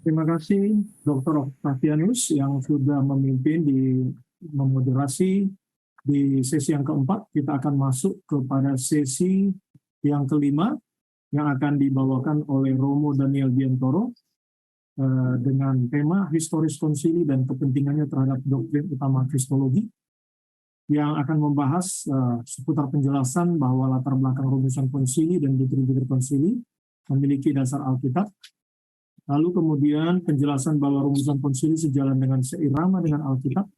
Terima kasih Dr. Octavianus yang sudah memimpin di memoderasi di sesi yang keempat. Kita akan masuk kepada sesi yang kelima yang akan dibawakan oleh Romo Daniel Biantoro dengan tema Historis Konsili dan kepentingannya terhadap doktrin utama Kristologi, yang akan membahas seputar penjelasan bahwa latar belakang rumusan konsili dan doktrin-doktrin konsili memiliki dasar Alkitab. Lalu kemudian penjelasan bahwa rumusan konsili sejalan dengan seirama dengan Alkitab.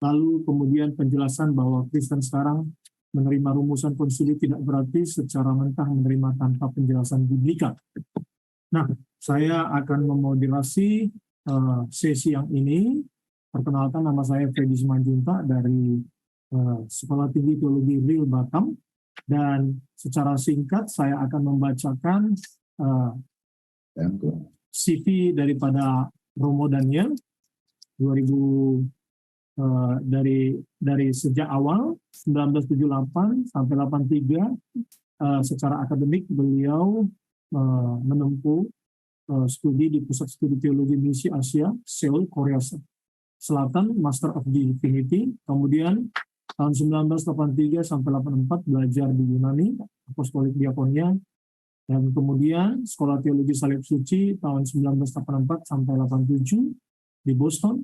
Lalu kemudian penjelasan bahwa Kristen sekarang menerima rumusan konsili tidak berarti secara mentah menerima tanpa penjelasan biblika. Nah, saya akan memoderasi sesi yang ini. Perkenalkan, nama saya Freddy Simanjuntak dari Sekolah Tinggi Teologi Real Batam. Dan secara singkat saya akan membacakan CV daripada Romo Daniel 2000 dari sejak awal 1978 sampai 83 secara akademik beliau menempuh studi di Pusat Studi Teologi Misi Asia, Seoul, Korea Selatan, Master of Divinity. Kemudian tahun 1983 sampai 84 belajar di Yunani, Apostolik Diakonia. Dan kemudian Sekolah Teologi Salib Suci tahun 1984 sampai 87 di Boston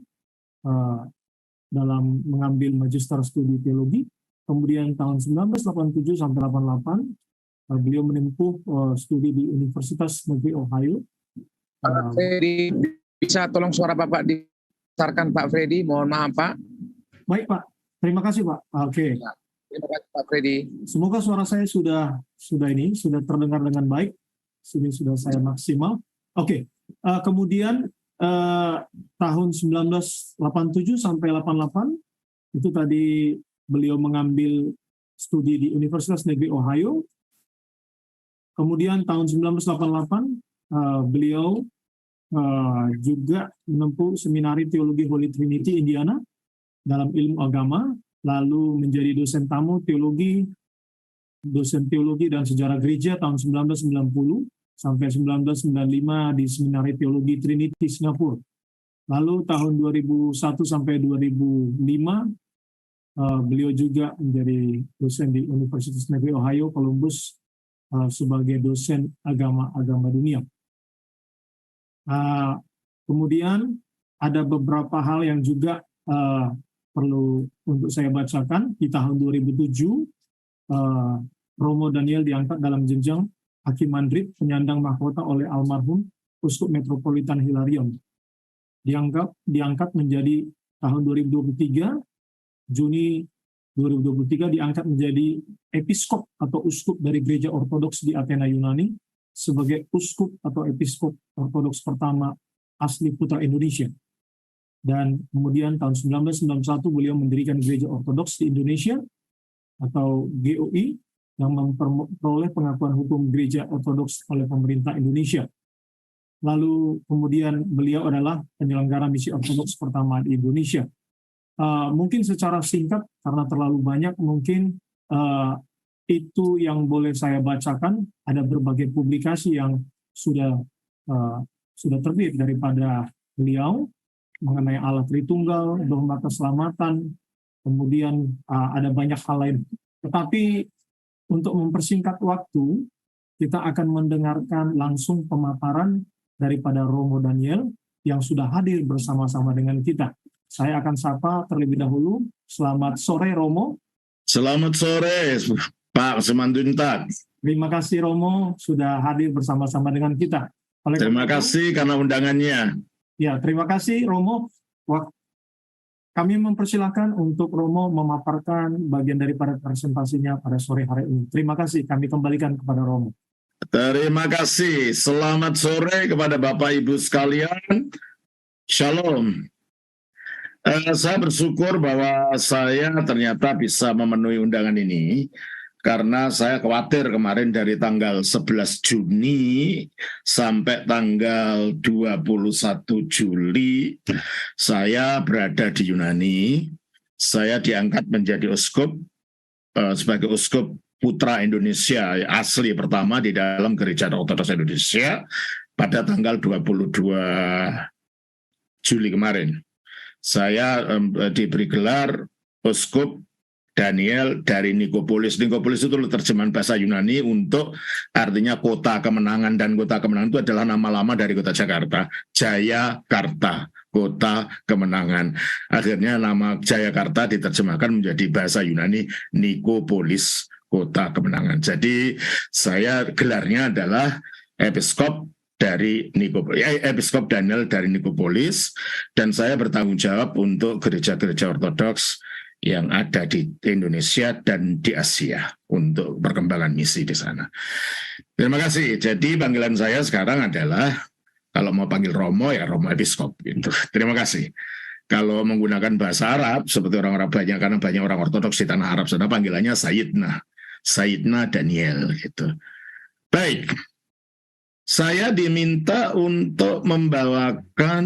dalam mengambil Magister Studi Teologi. Kemudian tahun 1987 sampai 88 beliau menempuh studi di Universitas Negeri Ohio. Pak Freddy, bisa tolong suara Bapak dibesarkan Pak Freddy? Mohon maaf Pak. Baik Pak, terima kasih Pak. Oke. Ya. Terima kasih Pak Freddy. Semoga suara saya sudah terdengar dengan baik. Sini sudah saya maksimal. Oke. Kemudian tahun 1987 sampai 88 itu tadi beliau mengambil studi di Universitas Negeri Ohio. Kemudian tahun 1988 beliau juga menempuh seminari teologi Holy Trinity Indiana dalam ilmu agama. Lalu menjadi dosen tamu teologi, dosen teologi dan sejarah gereja tahun 1990 sampai 1995 di Seminari Teologi Trinity Singapura. Lalu tahun 2001 sampai 2005 beliau juga menjadi dosen di Universitas Negeri Ohio, Columbus sebagai dosen agama dunia. Kemudian ada beberapa hal yang juga perlu untuk saya bacakan. Di tahun 2007, Romo Daniel diangkat dalam jenjang Hakim Mandrit, penyandang mahkota oleh almarhum Uskup Metropolitan Hilarion. Diangkat menjadi tahun 2023, Juni 2023 diangkat menjadi episkop atau uskup dari Gereja Ortodoks di Athena, Yunani, sebagai uskup atau episkop Ortodoks pertama asli putra Indonesia. Dan kemudian tahun 1991 beliau mendirikan Gereja Ortodoks di Indonesia atau GOI yang memperoleh pengakuan hukum Gereja Ortodoks oleh pemerintah Indonesia. Lalu kemudian beliau adalah penyelenggara misi Ortodoks pertama di Indonesia. Mungkin secara singkat karena terlalu banyak, mungkin itu yang boleh saya bacakan. Ada berbagai publikasi yang sudah terbit daripada beliau mengenai Allah Tritunggal, dogma keselamatan, kemudian ada banyak hal lain. Tetapi untuk mempersingkat waktu, kita akan mendengarkan langsung pemaparan daripada Romo Daniel yang sudah hadir bersama-sama dengan kita. Saya akan sapa terlebih dahulu. Selamat sore Romo. Selamat sore Pak Simanjuntak. Terima kasih Romo sudah hadir bersama-sama dengan kita. Terima kasih karena undangannya. Ya, terima kasih Romo. Kami mempersilahkan untuk Romo memaparkan bagian daripada presentasinya pada sore hari ini. Terima kasih, kami kembalikan kepada Romo. Terima kasih. Selamat sore kepada Bapak Ibu sekalian. Shalom. Saya bersyukur bahwa saya ternyata bisa memenuhi undangan ini. Karena saya khawatir kemarin dari tanggal 11 Juni sampai tanggal 21 Juli, saya berada di Yunani. Saya diangkat menjadi uskup, sebagai uskup putra Indonesia asli pertama di dalam Gereja Ortodoks Indonesia. pada tanggal 22 Juli kemarin. Saya diberi gelar Uskup Daniel dari Nikopolis. Nikopolis itu terjemahan bahasa Yunani untuk artinya kota kemenangan, dan kota kemenangan itu adalah nama lama dari kota Jakarta, Jayakarta, kota kemenangan. Akhirnya nama Jayakarta diterjemahkan menjadi bahasa Yunani Nikopolis, kota kemenangan. Jadi saya gelarnya adalah Episkop dari Episkop Daniel dari Nikopolis, dan saya bertanggung jawab untuk gereja-gereja Ortodoks yang ada di Indonesia dan di Asia untuk perkembangan misi di sana. Terima kasih. Jadi panggilan saya sekarang adalah, kalau mau panggil Romo ya Romo Episkop gitu. Terima kasih. Kalau menggunakan bahasa Arab seperti orang-orang banyak, karena banyak orang Ortodoks di tanah Arab, sudah panggilannya Sayyidna Daniel gitu. Baik. Saya diminta untuk membawakan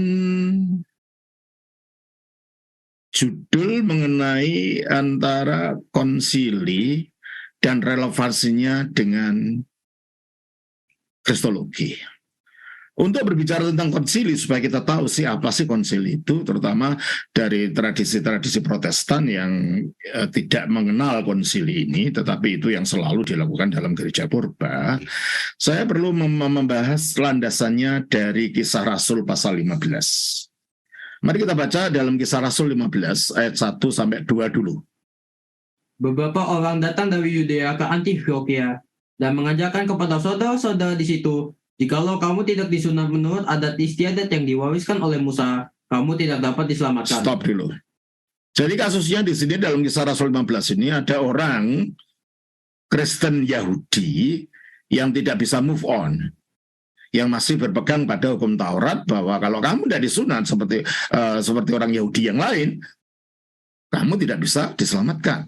judul mengenai antara konsili dan relevansinya dengan kristologi. Untuk berbicara tentang konsili, supaya kita tahu apa sih konsili itu, terutama dari tradisi-tradisi Protestan yang tidak mengenal konsili ini, tetapi itu yang selalu dilakukan dalam gereja purba. Saya perlu membahas landasannya dari Kisah Rasul pasal 15. Mari kita baca dalam Kisah Rasul 15 ayat 1-2 dulu. Beberapa orang datang dari Yudea ke Antiokhia dan mengajarkan kepada saudara-saudara di situ, jikalau kamu tidak disunat menurut adat istiadat yang diwariskan oleh Musa, kamu tidak dapat diselamatkan. Stop dulu. Jadi kasusnya di sini dalam Kisah Rasul 15 ini ada orang Kristen Yahudi yang tidak bisa move on, yang masih berpegang pada hukum Taurat bahwa kalau kamu tidak disunat seperti orang Yahudi yang lain, kamu tidak bisa diselamatkan.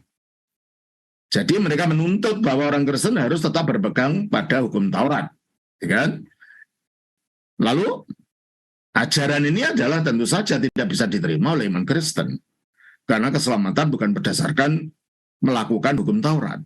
Jadi mereka menuntut bahwa orang Kristen harus tetap berpegang pada hukum Taurat. Kan? Lalu ajaran ini adalah tentu saja tidak bisa diterima oleh iman Kristen, karena keselamatan bukan berdasarkan melakukan hukum Taurat.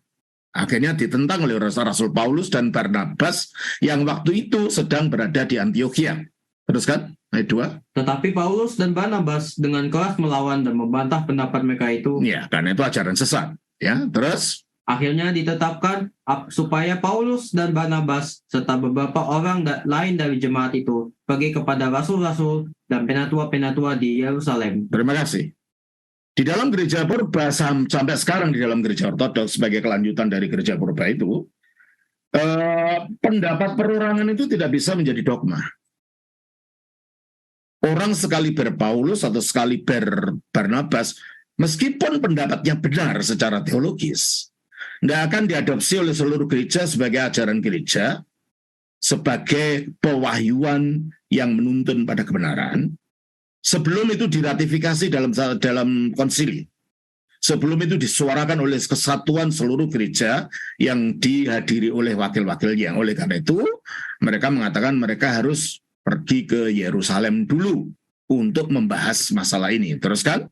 Akhirnya ditentang oleh Rasul Paulus dan Barnabas yang waktu itu sedang berada di Antiokhia. Teruskan ayat 2. Tetapi Paulus dan Barnabas dengan keras melawan dan membantah pendapat mereka itu. Ya, karena itu ajaran sesat. Ya, terus akhirnya ditetapkan supaya Paulus dan Barnabas serta beberapa orang lain dari jemaat itu pergi kepada rasul-rasul dan penatua-penatua di Yerusalem. Terima kasih. Di dalam gereja purba sampai sekarang di dalam gereja Ortodoks sebagai kelanjutan dari gereja purba itu, pendapat perorangan itu tidak bisa menjadi dogma. Orang sekali Paulus atau sekali Barnabas, meskipun pendapatnya benar secara teologis, tidak akan diadopsi oleh seluruh gereja sebagai ajaran gereja, sebagai pewahyuan yang menuntun pada kebenaran, sebelum itu diratifikasi dalam konsili. Sebelum itu disuarakan oleh kesatuan seluruh gereja yang dihadiri oleh wakil-wakilnya. Oleh karena itu, mereka mengatakan mereka harus pergi ke Yerusalem dulu untuk membahas masalah ini. Teruskan.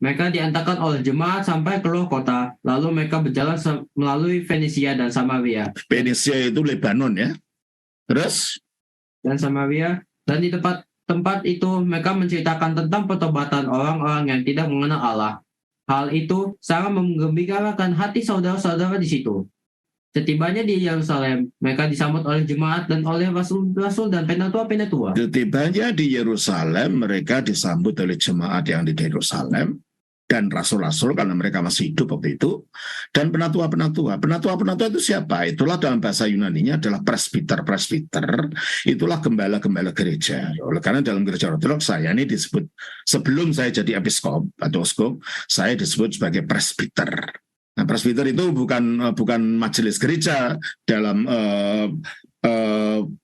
Mereka diantarkan oleh jemaat sampai keluar kota, lalu mereka berjalan melalui Fenisia dan Samaria. Fenisia itu Lebanon ya. Terus? Dan Samaria, dan di tempat itu mereka menceritakan tentang pertobatan orang-orang yang tidak mengenal Allah. Hal itu sangat menggembirakan hati saudara-saudara di situ. Setibanya di Yerusalem, mereka disambut oleh jemaat dan oleh rasul-rasul dan penatua-penatua. Setibanya di Yerusalem, mereka disambut oleh jemaat yang di Yerusalem dan rasul-rasul karena mereka masih hidup waktu itu, dan penatua-penatua. Penatua-penatua itu siapa? Itulah dalam bahasa Yunaninya adalah presbiter. Itulah gembala-gembala gereja. Oleh karena dalam gereja Ortodoks saya ini disebut, sebelum saya jadi episkop atau uskup, saya disebut sebagai presbiter. Nah, presbiter itu bukan majelis gereja dalam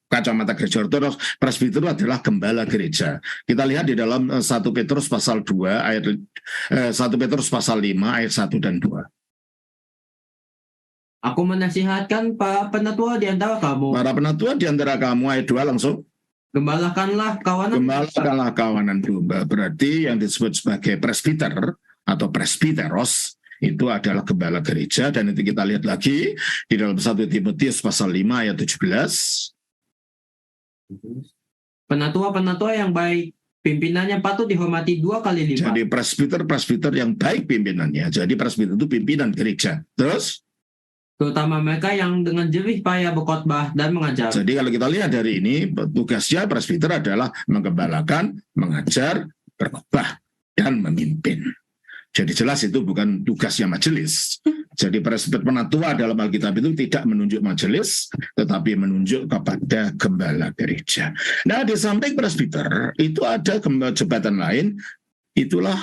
kacamata gereja Ortodoks. Presbiter adalah gembala gereja. Kita lihat di dalam 1 Petrus pasal 2 ayat 1 Petrus pasal 5 ayat 1 dan 2. Aku menasihatkan para penatua di antara kamu. Para penatua di antara kamu, ayat 2 langsung. Gembalakanlah kawanan domba. Berarti yang disebut sebagai presbiter atau presbiteros itu adalah gembala gereja, dan itu kita lihat lagi di dalam 1 Timotius pasal 5 ayat 17. Penatua-penatua yang baik, pimpinannya patut dihormati 2 kali lipat. Jadi presbiter yang baik pimpinannya. Jadi presbiter itu pimpinan gereja. Terus? Terutama mereka yang dengan jerih payah berkhotbah dan mengajar. Jadi kalau kita lihat dari ini, tugasnya presbiter adalah menggembalakan, mengajar, berkhotbah, dan memimpin. Jadi jelas itu bukan tugasnya majelis. Jadi presbiter penatua dalam Alkitab itu tidak menunjuk majelis, tetapi menunjuk kepada gembala gereja. Nah, di samping presbiter itu ada jabatan lain, itulah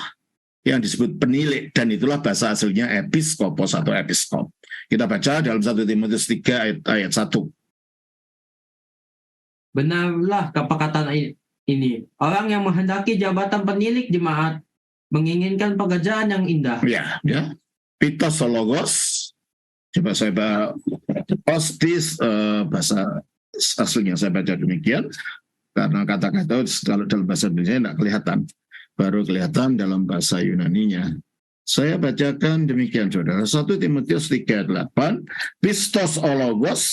yang disebut penilik, dan itulah bahasa aslinya episkopos atau episkop. Kita baca dalam 1 Timotius 3 ayat 1. Benarlah perkataan ini. Orang yang menghendaki jabatan penilik jemaat menginginkan pekerjaan yang indah. Ya. Pitologos. Coba saya baca postis, bahasa aslinya saya baca demikian, karena kata-kata kalau dalam bahasa Indonesia tidak kelihatan, baru kelihatan dalam bahasa Yunaninya. Saya bacakan demikian, saudara. 1 Timotius 3:8, pistos ologos,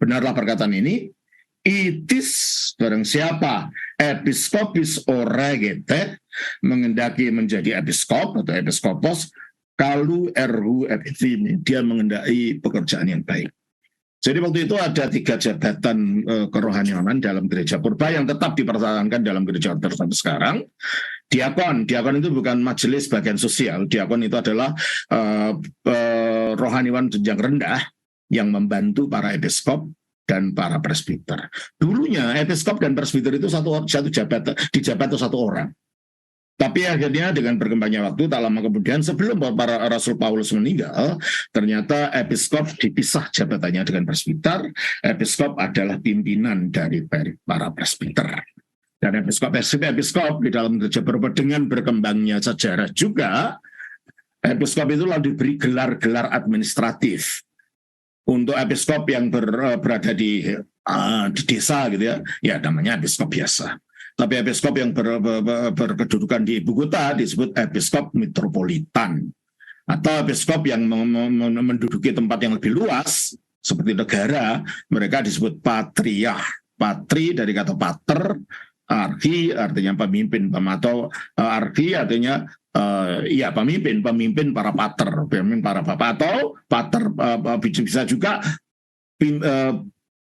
benarlah perkataan ini, itis, barang siapa, episkopis oregete, mengendaki menjadi episkop atau episkopos, kalu erhu epithimi, dia mengendaki pekerjaan yang baik. Jadi waktu itu ada 3 jabatan kerohanianan dalam gereja purba yang tetap dipertahankan dalam gereja ortodoks sampai sekarang. Diakon itu bukan majelis bagian sosial. Diakon itu adalah rohaniwan jenjang rendah yang membantu para episkop dan para presbiter. Dulunya episkop dan presbiter itu satu jabatan, dijabat satu orang. Tapi akhirnya dengan berkembangnya waktu, tak lama kemudian sebelum para Rasul Paulus meninggal, ternyata episkop dipisah jabatannya dengan presbiter. Episkop adalah pimpinan dari para presbiter. Dan episkop di dalam gereja purba dengan berkembangnya sejarah juga, episkop itu lalu diberi gelar-gelar administratif. Untuk episkop yang berada di desa gitu ya namanya episkop biasa. Tapi episkop yang berkedudukan di ibu kota disebut episkop metropolitan. Atau episkop yang menduduki tempat yang lebih luas, seperti negara, mereka disebut patriark. Patri dari kata pater, arki artinya pemimpin, atau arki artinya pemimpin para pater, pemimpin para bapak, atau pater bisa juga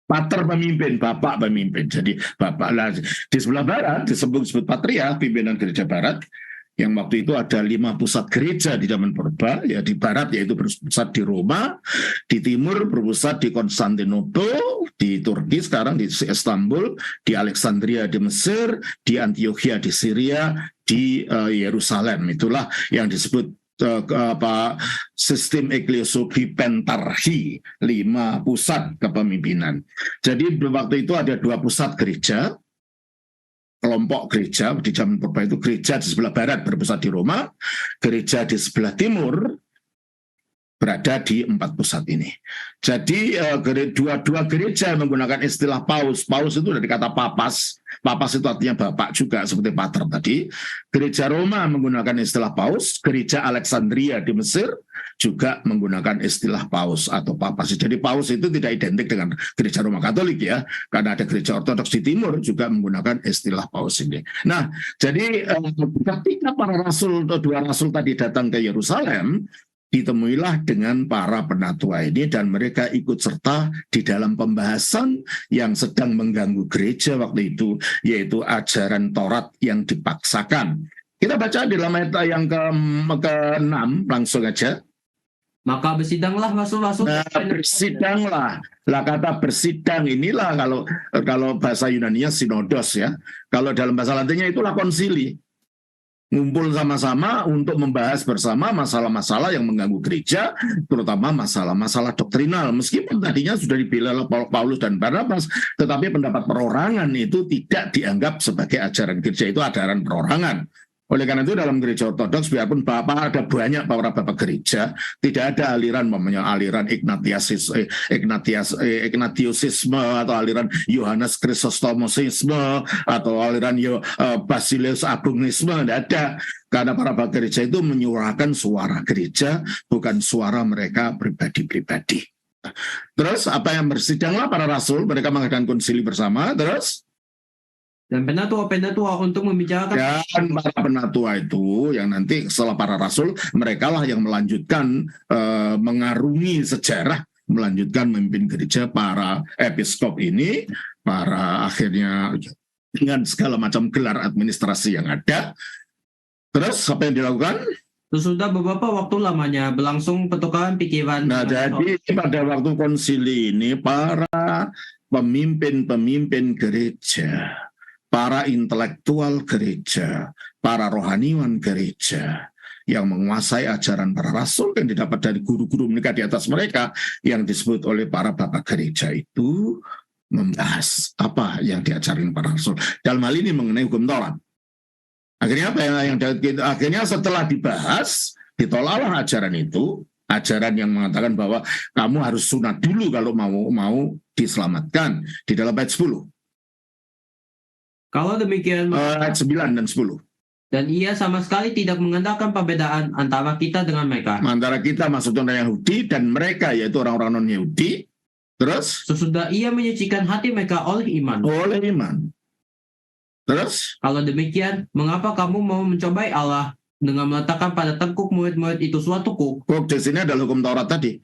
pater pemimpin, bapak pemimpin. Jadi bapak lah di sebelah barat disebut patriark, pimpinan gereja barat, yang waktu itu ada 5 pusat gereja di zaman purba, ya di barat yaitu berpusat di Roma, di timur berpusat di Konstantinopel, di Turki sekarang, di Istanbul, di Alexandria di Mesir, di Antioquia di Syria, di Yerusalem. Itulah yang disebut sistem eklesiopi pentarki, 5 pusat kepemimpinan. Jadi waktu itu ada 2 pusat gereja, kelompok gereja di zaman purba itu. Gereja di sebelah barat berpusat di Roma, gereja di sebelah timur berada di 4 pusat ini. Jadi dua gereja menggunakan istilah paus. Paus itu dari kata papas. Papas itu artinya bapak juga, seperti pater tadi. Gereja Roma menggunakan istilah paus. Gereja Alexandria di Mesir juga menggunakan istilah paus atau papas. Jadi paus itu tidak identik dengan gereja Roma Katolik ya, karena ada gereja ortodoks di timur juga menggunakan istilah paus ini. Nah, jadi ketika para rasul, 2 rasul tadi datang ke Yerusalem, ditemuilah dengan para penatua ini, dan mereka ikut serta di dalam pembahasan yang sedang mengganggu gereja waktu itu, yaitu ajaran Taurat yang dipaksakan. Kita baca di dalam ayat yang ke-6, langsung aja. Maka bersidanglah rasul-rasul. Nah, bersidanglah. Lah kata bersidang inilah kalau bahasa Yunaninya sinodos ya. Kalau dalam bahasa Latinnya itulah konsili. Ngumpul sama-sama untuk membahas bersama masalah-masalah yang mengganggu gereja, terutama masalah-masalah doktrinal. Meskipun tadinya sudah dibela oleh Paulus dan Barnabas, tetapi pendapat perorangan itu tidak dianggap sebagai ajaran gereja, itu ajaran perorangan. Oleh karena itu dalam gereja ortodoks, biarpun ada banyak para bapak gereja, tidak ada aliran Ignatiusisme atau aliran Yohanes Chrysostomosisme atau aliran Basileus Agonisme, tidak ada. Karena para bapak gereja itu menyuarakan suara gereja, bukan suara mereka pribadi-pribadi. Terus apa yang bersidanglah para rasul, mereka mengadakan konsili bersama, terus dan penatua untuk membicarakan dan para penatua itu yang nanti setelah para rasul, mereka lah yang melanjutkan mengarungi sejarah, melanjutkan memimpin gereja, para episkop ini, para akhirnya dengan segala macam gelar administrasi yang ada. Terus apa yang dilakukan? Sesudah beberapa waktu lamanya berlangsung pertukaran pikiran. Nah, jadi pada waktu konsili ini para pemimpin-pemimpin gereja, para intelektual gereja, para rohaniwan gereja yang menguasai ajaran para rasul yang didapat dari guru-guru mereka di atas mereka yang disebut oleh para bapak gereja itu membahas apa yang diajarin para rasul. Dalam hal ini mengenai hukum Taurat. Akhirnya apa yang akhirnya setelah dibahas, ditolaklah ajaran itu, ajaran yang mengatakan bahwa kamu harus sunat dulu kalau mau diselamatkan di dalam ayat 10. Kalau demikian, Ayat 9 dan 10. dan ia sama sekali tidak mengandalkan perbedaan antara kita dengan mereka. Antara kita maksudnya orang Yahudi dan mereka yaitu orang-orang non-Yahudi. Terus? Sesudah ia menyucikan hati mereka oleh iman. Oleh iman. Terus? Kalau demikian, mengapa kamu mau mencobai Allah dengan meletakkan pada tengkuk murid-murid itu suatu kuk Kuk di sini adalah hukum Taurat tadi.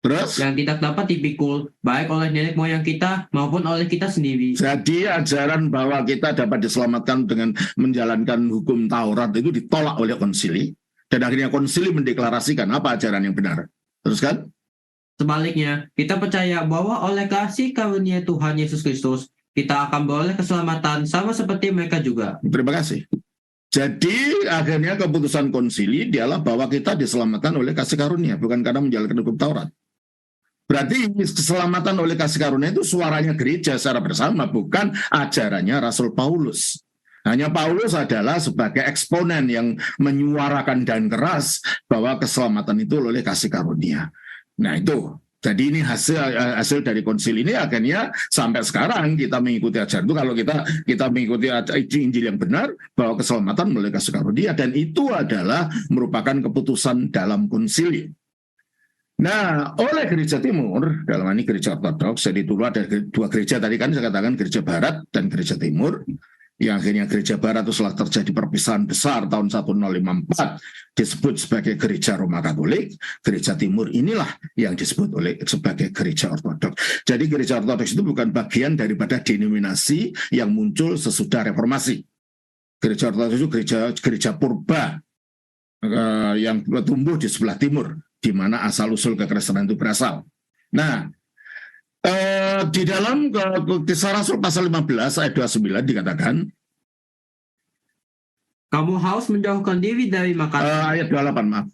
Terus? yang tidak dapat dipikul, baik oleh nenek moyang kita maupun oleh kita sendiri. Jadi ajaran bahwa kita dapat diselamatkan dengan menjalankan hukum Taurat itu ditolak oleh konsili. Dan akhirnya konsili mendeklarasikan apa ajaran yang benar. Terus kan? Sebaliknya, kita percaya bahwa oleh kasih karunia Tuhan Yesus Kristus, kita akan beroleh keselamatan sama seperti mereka juga. Terima kasih. Jadi akhirnya keputusan konsili dialah bahwa kita diselamatkan oleh kasih karunia, bukan karena menjalankan hukum Taurat. Berarti keselamatan oleh kasih karunia itu suaranya gereja secara bersama, bukan ajarannya Rasul Paulus. Hanya Paulus adalah sebagai eksponen yang menyuarakan dan keras bahwa keselamatan itu oleh kasih karunia. Nah itu. Jadi ini hasil dari konsil ini akhirnya sampai sekarang kita mengikuti ajaran itu. Kalau kita mengikuti Injil yang benar bahwa keselamatan melalui kasih karunia, dan itu adalah merupakan keputusan dalam konsili. Nah, oleh gereja timur, dalam ini gereja ortodoks, jadi dulu ada dua gereja tadi kan saya katakan, gereja barat dan gereja timur. Yang akhirnya gereja barat itu setelah terjadi perpisahan besar tahun 1054 disebut sebagai gereja Roma Katolik. Gereja timur inilah yang disebut sebagai gereja ortodoks. Jadi gereja ortodoks itu bukan bagian daripada denominasi yang muncul sesudah reformasi. Gereja ortodoks itu gereja purba yang tumbuh di sebelah timur, di mana asal-usul kekristenan itu berasal. Nah, di dalam Kisah Rasul pasal 15 ayat 29 dikatakan, kamu harus menjauhkan diri dari makanan, ayat 28 maaf.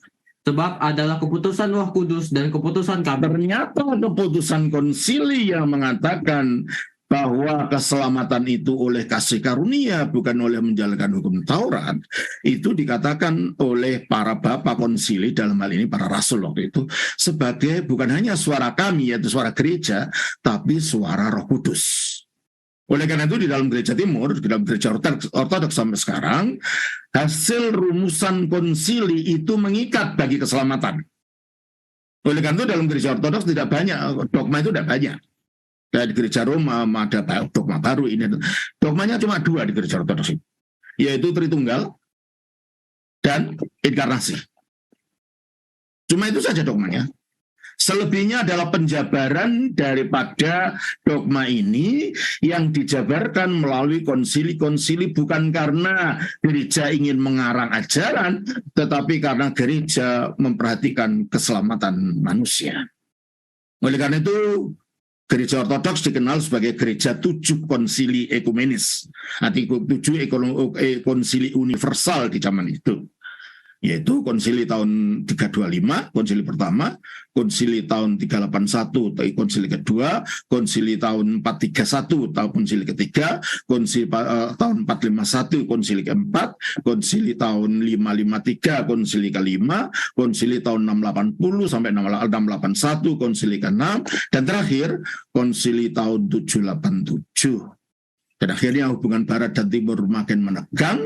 sebab adalah keputusan Roh Kudus dan keputusan kami. Ternyata keputusan konsili yang mengatakan bahwa keselamatan itu oleh kasih karunia, bukan oleh menjalankan hukum Taurat, itu dikatakan oleh para bapak konsili, dalam hal ini para rasul waktu itu, sebagai bukan hanya suara kami, yaitu suara gereja, tapi suara Roh Kudus. Oleh karena itu di dalam gereja timur, di dalam gereja ortodoks sampai sekarang, hasil rumusan konsili itu mengikat bagi keselamatan. Oleh karena itu dalam gereja ortodoks tidak banyak, dogma itu tidak banyak. Di gereja Roma ada dogma baru ini. Dogmanya cuma dua di gereja ortodoks, yaitu Tritunggal dan inkarnasi. Cuma itu saja dogmanya. Selebihnya adalah penjabaran daripada dogma ini yang dijabarkan melalui konsili-konsili, bukan karena gereja ingin mengarang ajaran, tetapi karena gereja memperhatikan keselamatan manusia. Oleh karena itu, gereja ortodoks dikenal sebagai gereja 7 konsili ekumenis, artinya 7 konsili universal di zaman itu. Yaitu konsili tahun 325, konsili pertama, konsili tahun 381, konsili kedua, konsili tahun 431, tahun konsili ketiga, konsili tahun 451, konsili keempat, konsili tahun 553, konsili kelima, konsili tahun 680 sampai 681, konsili ke-6, dan terakhir konsili tahun 787. Dan akhirnya hubungan barat dan timur makin menegang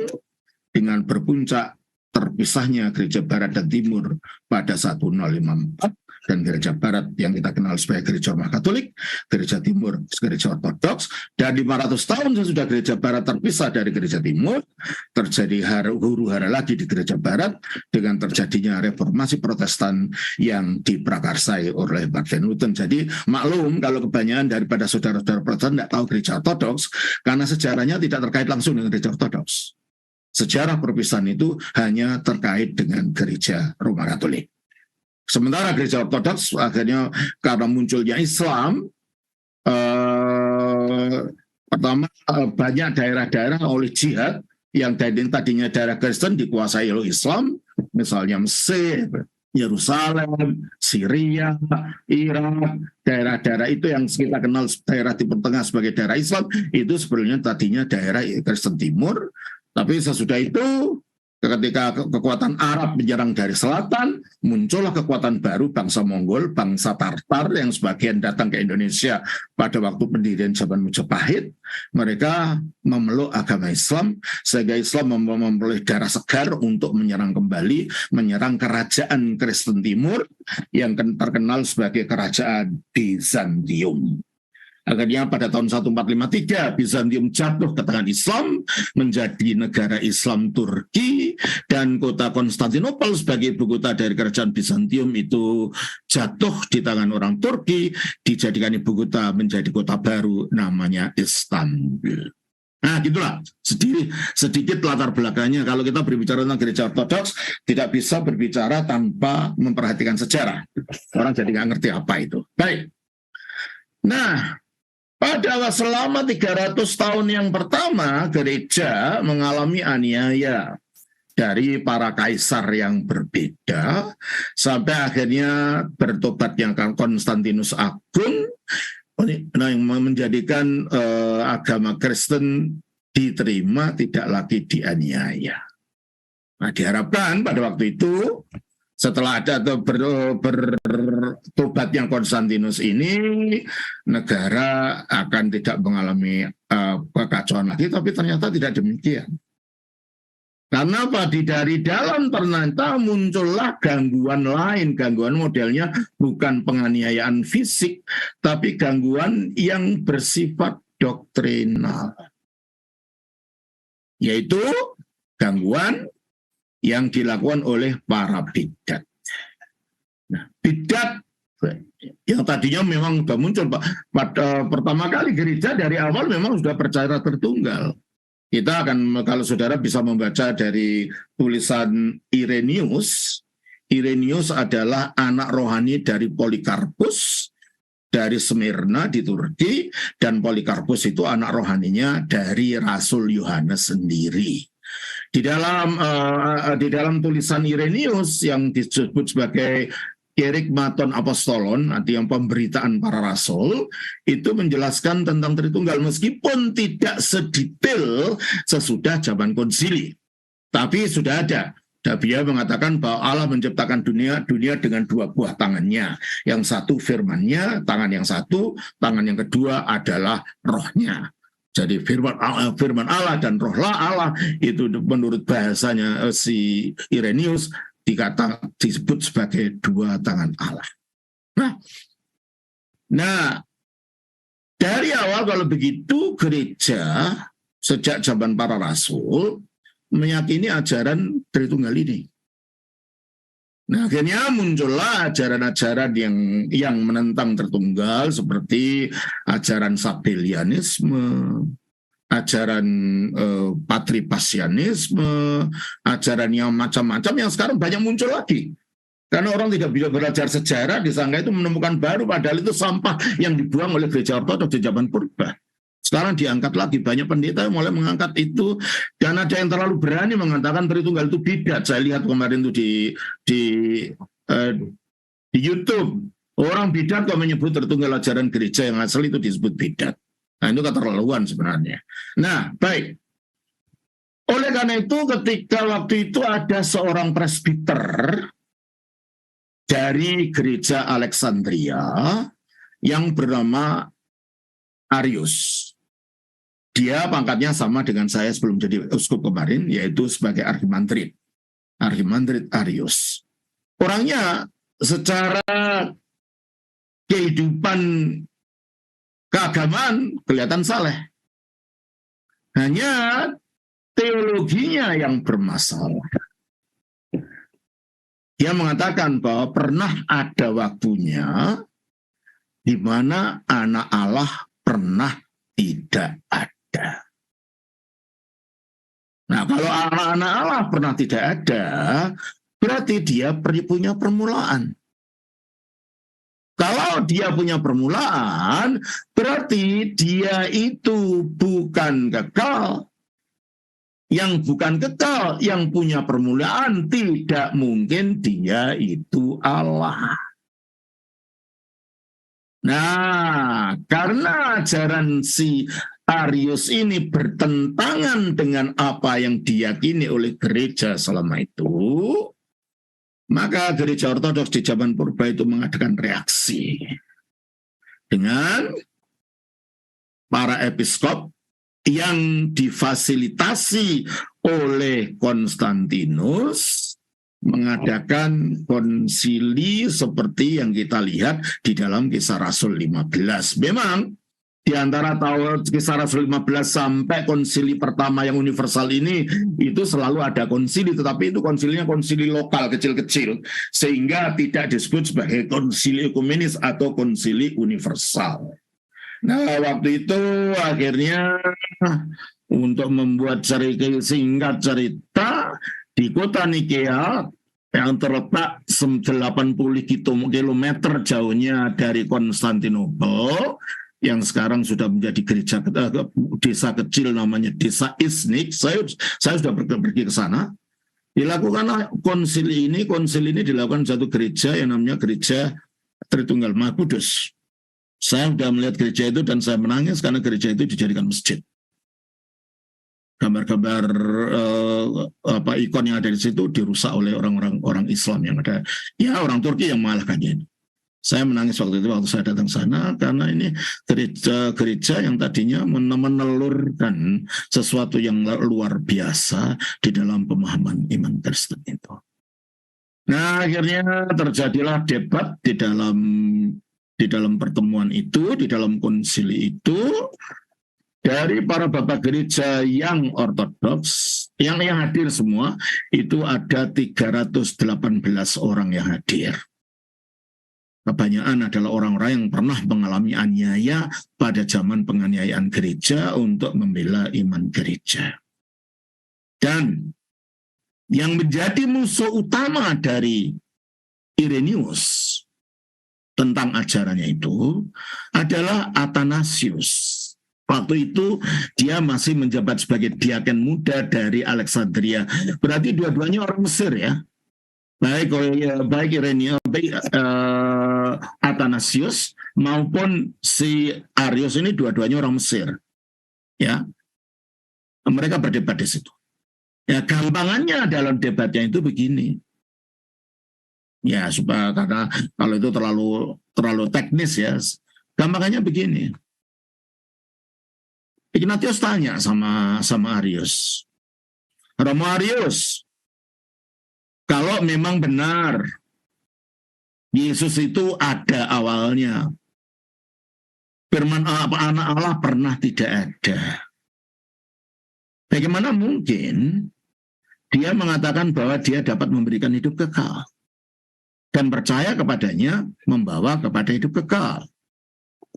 dengan berpuncak terpisahnya gereja barat dan timur pada 1054 dan gereja barat yang kita kenal sebagai gereja Roma Katolik, gereja timur gereja Ortodoks, dan 500 tahun sesudah gereja barat terpisah dari gereja timur, terjadi huru hara lagi di gereja barat dengan terjadinya reformasi Protestan yang diprakarsai oleh Martin Luther. Jadi maklum kalau kebanyakan daripada saudara-saudara Protestan tidak tahu gereja Ortodoks karena sejarahnya tidak terkait langsung dengan gereja Ortodoks. Sejarah perpisahan itu hanya terkait dengan gereja Roma Katolik. Sementara gereja Ortodoks akhirnya karena munculnya Islam, pertama banyak daerah-daerah oleh jihad yang tadinya daerah Kristen dikuasai oleh Islam, misalnya Mesir, Yerusalem, Syria, Irak, daerah-daerah itu yang kita kenal daerah Timur Tengah sebagai daerah Islam, itu sebenarnya tadinya daerah Kristen Timur, tapi sesudah itu ketika kekuatan Arab menyerang dari selatan, muncullah kekuatan baru bangsa Mongol, bangsa Tartar yang sebagian datang ke Indonesia pada waktu pendirian zaman Majapahit. Mereka memeluk agama Islam, sehingga Islam memperoleh darah segar untuk menyerang kembali, menyerang kerajaan Kristen Timur yang terkenal sebagai kerajaan Bizantium. Akhirnya pada tahun 1453 Bizantium jatuh ke tangan Islam, menjadi negara Islam Turki, dan kota Konstantinopel sebagai ibu kota dari kerajaan Bizantium itu jatuh di tangan orang Turki, dijadikan ibu kota menjadi kota baru namanya Istanbul. Nah gitulah sedikit latar belakangnya. Kalau kita berbicara tentang gereja Ortodoks, tidak bisa berbicara tanpa memperhatikan sejarah. Orang jadi nggak ngerti apa itu. Baik. Nah, pada selama 300 tahun yang pertama, gereja mengalami aniaya dari para kaisar yang berbeda, sampai akhirnya bertobat yang Konstantinus Agung, yang menjadikan agama Kristen diterima, tidak lagi dianiaya. Nah, diharapkan pada waktu itu, setelah ada bertobatnya Konstantinus ini, negara akan tidak mengalami kekacauan lagi, tapi ternyata tidak demikian. Karena apa? Dari dalam ternyata muncullah gangguan lain, gangguan modelnya bukan penganiayaan fisik, tapi gangguan yang bersifat doktrinal. Yaitu gangguan yang dilakukan oleh para bidat. Nah, bidat yang tadinya memang sudah muncul, Pak. Pada pertama kali gereja dari awal memang sudah percaya Tritunggal. Kita akan, kalau saudara bisa membaca dari tulisan Irenaeus. Irenaeus adalah anak rohani dari Polikarpus dari Smyrna di Turki, dan Polikarpus itu anak rohaninya dari Rasul Yohanes sendiri. Di dalam tulisan Irenaeus yang disebut sebagai Kerygmaton Apostolon, artinya pemberitaan para rasul, itu menjelaskan tentang Tritunggal meskipun tidak sedetail sesudah zaman konsili, tapi sudah ada. Dan dia mengatakan bahwa Allah menciptakan dunia dengan dua buah tangannya. Yang satu firman-Nya, tangan yang satu, tangan yang kedua adalah rohnya. Jadi firman Allah dan rohlah Allah itu menurut bahasanya si Irenaeus disebut sebagai dua tangan Allah. Nah, dari awal kalau begitu gereja sejak zaman para rasul meyakini ajaran Tritunggal ini. Nah, akhirnya muncullah ajaran-ajaran yang menentang Tritunggal seperti ajaran Sabellianisme, ajaran Patripasianisme, ajaran yang macam-macam yang sekarang banyak muncul lagi. Karena orang tidak bisa belajar sejarah, disangka itu menemukan baru, padahal itu sampah yang dibuang oleh gereja Ortodoks di zaman purba. Sekarang diangkat lagi, banyak pendeta yang mulai mengangkat itu, dan ada yang terlalu berani mengatakan Tritunggal itu bidat. Saya lihat kemarin itu di YouTube, orang bidat kok menyebut Tritunggal ajaran gereja yang asli itu disebut bidat. Nah, itu keterlaluan sebenarnya. Nah, baik. Oleh karena itu, ketika waktu itu ada seorang presbiter dari gereja Alexandria yang bernama Arius. Dia pangkatnya sama dengan saya sebelum jadi uskup kemarin, yaitu sebagai archimandrit. Archimandrit Arius. Orangnya secara kehidupan keagamaan kelihatan saleh. Hanya teologinya yang bermasalah. Dia mengatakan bahwa pernah ada waktunya di mana anak Allah pernah tidak ada. Nah, kalau anak Allah pernah tidak ada, berarti dia punya permulaan. Kalau dia punya permulaan, berarti dia itu bukan kekal. Yang bukan kekal, yang punya permulaan, tidak mungkin dia itu Allah. Nah, karena ajaran si Arius ini bertentangan dengan apa yang diyakini oleh gereja selama itu, maka gereja ortodoks di zaman purba itu mengadakan reaksi dengan para episkop yang difasilitasi oleh Konstantinus mengadakan konsili seperti yang kita lihat di dalam Kisah Rasul 15. Memang di antara tahun Kisah Rasul 15 sampai konsili pertama yang universal ini, itu selalu ada konsili, tetapi itu konsilinya konsili lokal, kecil-kecil, sehingga tidak disebut sebagai konsili ekumenis atau konsili universal. Nah, waktu itu akhirnya untuk membuat singkat cerita, di kota Nikea yang terletak 80 km jauhnya dari Konstantinopel, yang sekarang sudah menjadi desa kecil namanya Desa Iznik. Saya sudah pergi ke sana. Dilakukanlah konsili ini dilakukan satu gereja yang namanya Gereja Tritunggal Maha Kudus. Saya sudah melihat gereja itu dan saya menangis karena gereja itu dijadikan masjid. Gambar-gambar ikon yang ada di situ dirusak oleh orang Islam yang ada. Ya, orang Turki yang mengalahkannya. Saya menangis waktu itu waktu saya datang sana karena ini gereja yang tadinya menelurkan sesuatu yang luar biasa di dalam pemahaman iman Kristen itu. Nah, akhirnya terjadilah debat di dalam pertemuan itu, di dalam konsili itu, dari para bapak gereja yang ortodoks, yang hadir semua, itu ada 318 orang yang hadir. Kebanyakan adalah orang-orang yang pernah mengalami aniaya pada zaman penganiayaan gereja untuk membela iman gereja. Dan yang menjadi musuh utama dari Irenaeus tentang ajarannya itu adalah Athanasius. Waktu itu dia masih menjabat sebagai diaken muda dari Alexandria. Berarti dua-duanya orang Mesir ya. Baik Irenaeus, Athanasius maupun si Arius ini dua-duanya orang Mesir. Ya. Mereka berdebat di situ. Ya, gampangannya dalam debatnya itu begini. Ya, supaya karena kalau itu terlalu teknis ya. Gampangannya begini. Ignatius tanya sama Arius. Romo Arius, kalau memang benar Yesus itu ada awalnya, firman anak Allah pernah tidak ada, bagaimana mungkin dia mengatakan bahwa dia dapat memberikan hidup kekal dan percaya kepadanya membawa kepada hidup kekal?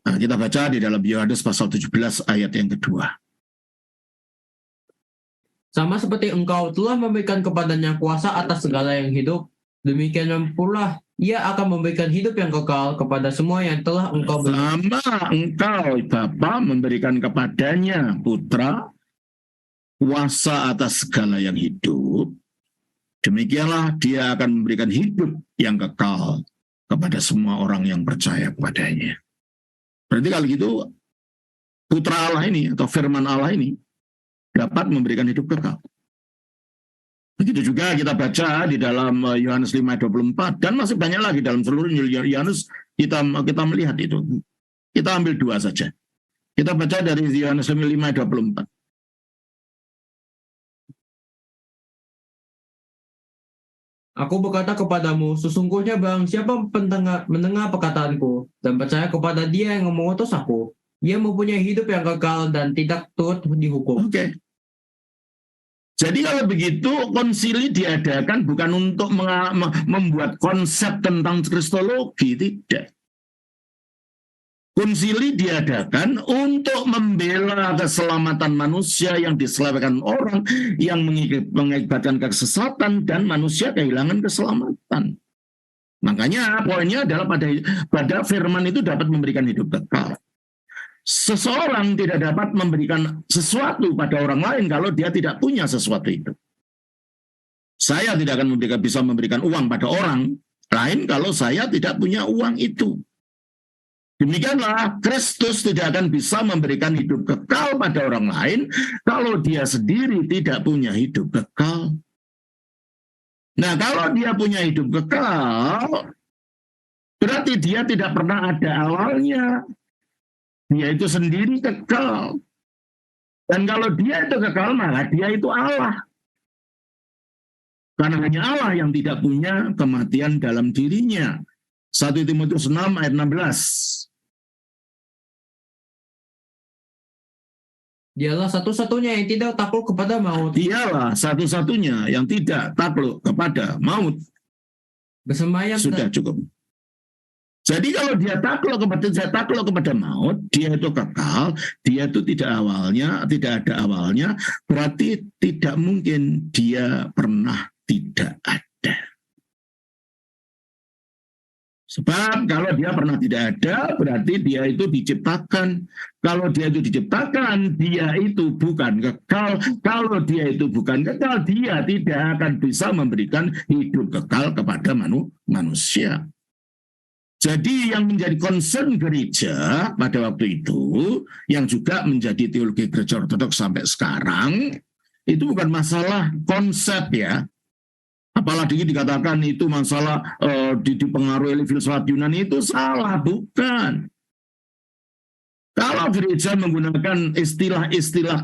Nah, kita baca di dalam Yohanes pasal 17 ayat yang kedua. Sama seperti engkau telah memberikan kepadanya kuasa atas segala yang hidup, demikian pula ia akan memberikan hidup yang kekal kepada semua yang telah engkau beri. Sama engkau, Bapa, memberikan kepadanya Putra kuasa atas segala yang hidup, demikianlah dia akan memberikan hidup yang kekal kepada semua orang yang percaya kepadanya. Berarti kalau gitu Putra Allah ini atau firman Allah ini dapat memberikan hidup kekal. Begitu juga kita baca di dalam Yohanes 5:24 dan masih banyak lagi dalam seluruh Yohanes kita melihat itu. Kita ambil dua saja. Kita baca dari Yohanes 5:24. Aku berkata kepadamu, sesungguhnya barang siapa mendengar perkataanku dan percaya kepada Dia yang mengutus aku, ia mempunyai hidup yang kekal dan tidak turut dihukum. Oke. Jadi kalau begitu konsili diadakan bukan untuk membuat konsep tentang kristologi, tidak. Konsili diadakan untuk membela keselamatan manusia yang diselewengkan orang, yang mengakibatkan kesesatan dan manusia kehilangan keselamatan. Makanya poinnya adalah pada firman itu dapat memberikan hidup kekal. Seseorang tidak dapat memberikan sesuatu pada orang lain kalau dia tidak punya sesuatu itu. Saya tidak akan bisa memberikan uang pada orang lain kalau saya tidak punya uang itu. Demikianlah Kristus tidak akan bisa memberikan hidup kekal pada orang lain kalau dia sendiri tidak punya hidup kekal. Nah, kalau dia punya hidup kekal, berarti dia tidak pernah ada awalnya. Dia itu sendiri kekal. Dan kalau dia itu kekal, maka dia itu Allah. Karena hanya Allah yang tidak punya kematian dalam dirinya. 1 Timotius 6 ayat 16. Dialah satu-satunya yang tidak takluk kepada maut. Dialah satu-satunya yang tidak takluk kepada maut. Bersemayam Sudah cukup. Jadi kalau dia takluk kepada maut, dia itu kekal, dia itu tidak ada awalnya, berarti tidak mungkin dia pernah tidak ada. Sebab kalau dia pernah tidak ada, berarti dia itu diciptakan. Kalau dia itu diciptakan, dia itu bukan kekal. Kalau dia itu bukan kekal, dia tidak akan bisa memberikan hidup kekal kepada manusia. Jadi yang menjadi concern gereja pada waktu itu, yang juga menjadi teologi gereja ortodoks sampai sekarang, itu bukan masalah konsep ya. Apalagi dikatakan itu masalah dipengaruhi oleh filsafat Yunani, itu salah, bukan. Kalau gereja menggunakan istilah-istilah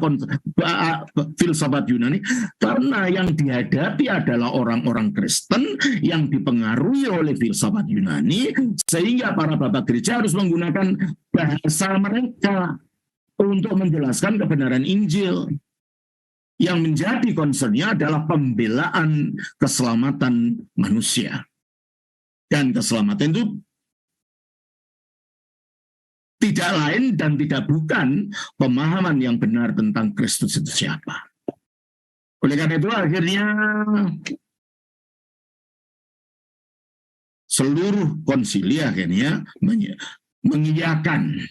filsafat Yunani, karena yang dihadapi adalah orang-orang Kristen yang dipengaruhi oleh filsafat Yunani, sehingga para bapak gereja harus menggunakan bahasa mereka untuk menjelaskan kebenaran Injil. Yang menjadi concern-nya adalah pembelaan keselamatan manusia. Dan keselamatan itu tidak lain dan tidak bukan pemahaman yang benar tentang Kristus itu siapa. Oleh karena itu akhirnya seluruh konsili akhirnya mengiyakan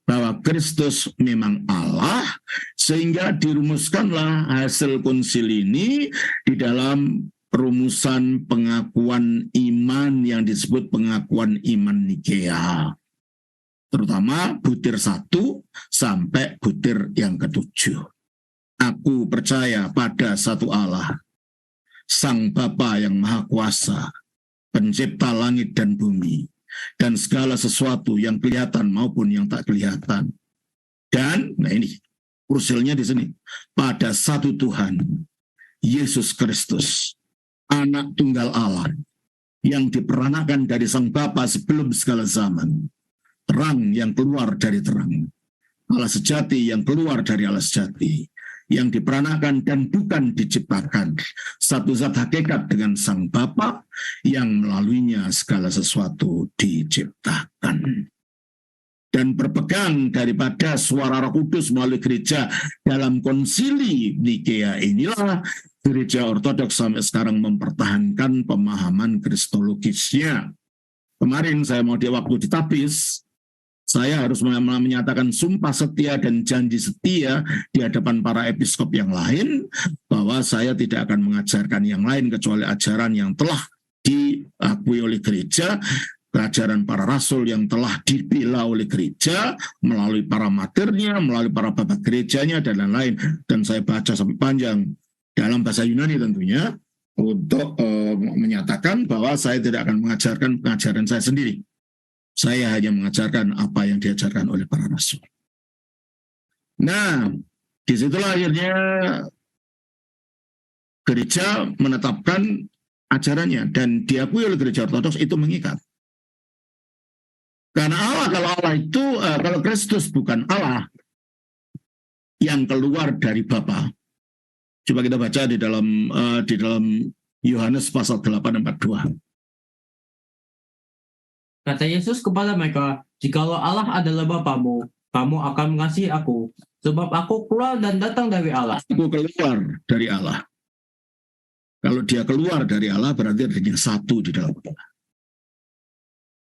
bahwa Kristus memang Allah, sehingga dirumuskanlah hasil konsili ini di dalam rumusan pengakuan iman yang disebut pengakuan iman Nikea. Terutama butir 1 sampai butir yang ke-7. Aku percaya pada satu Allah, Sang Bapa yang Maha Kuasa, pencipta langit dan bumi, dan segala sesuatu yang kelihatan maupun yang tak kelihatan. Dan, nah ini, krusialnya di sini, pada satu Tuhan, Yesus Kristus, anak tunggal Allah, yang diperanakan dari Sang Bapa sebelum segala zaman, terang yang keluar dari terang, Allah sejati yang keluar dari Allah sejati, yang diperanakan dan bukan diciptakan, satu zat hakikat dengan Sang Bapa yang melaluinya segala sesuatu diciptakan. Dan berpegang daripada suara Roh Kudus melalui gereja dalam konsili Nikea inilah gereja ortodoks sampai sekarang mempertahankan pemahaman kristologisnya. Kemarin saya mau waktu ditapis, saya harus menyatakan sumpah setia dan janji setia di hadapan para episkop yang lain, bahwa saya tidak akan mengajarkan yang lain kecuali ajaran yang telah diakui oleh gereja, ajaran para rasul yang telah dibela oleh gereja, melalui para maternya, melalui para bapak gerejanya, dan lain-lain. Dan saya baca sampai panjang dalam bahasa Yunani tentunya, untuk menyatakan bahwa saya tidak akan mengajarkan pengajaran saya sendiri. Saya hanya mengajarkan apa yang diajarkan oleh para rasul. Nah, disitulah akhirnya gereja menetapkan ajarannya, dan diakui oleh gereja ortodoks itu mengikat. Karena Allah, kalau Kristus bukan Allah yang keluar dari Bapa. Coba kita baca di dalam Yohanes pasal 8:42. Kata Yesus kepada mereka, "Jikalau Allah adalah Bapamu, kamu akan mengasihi aku, sebab aku keluar dan datang dari Allah." Aku keluar dari Allah. Kalau dia keluar dari Allah, berarti adanya satu di dalam Allah.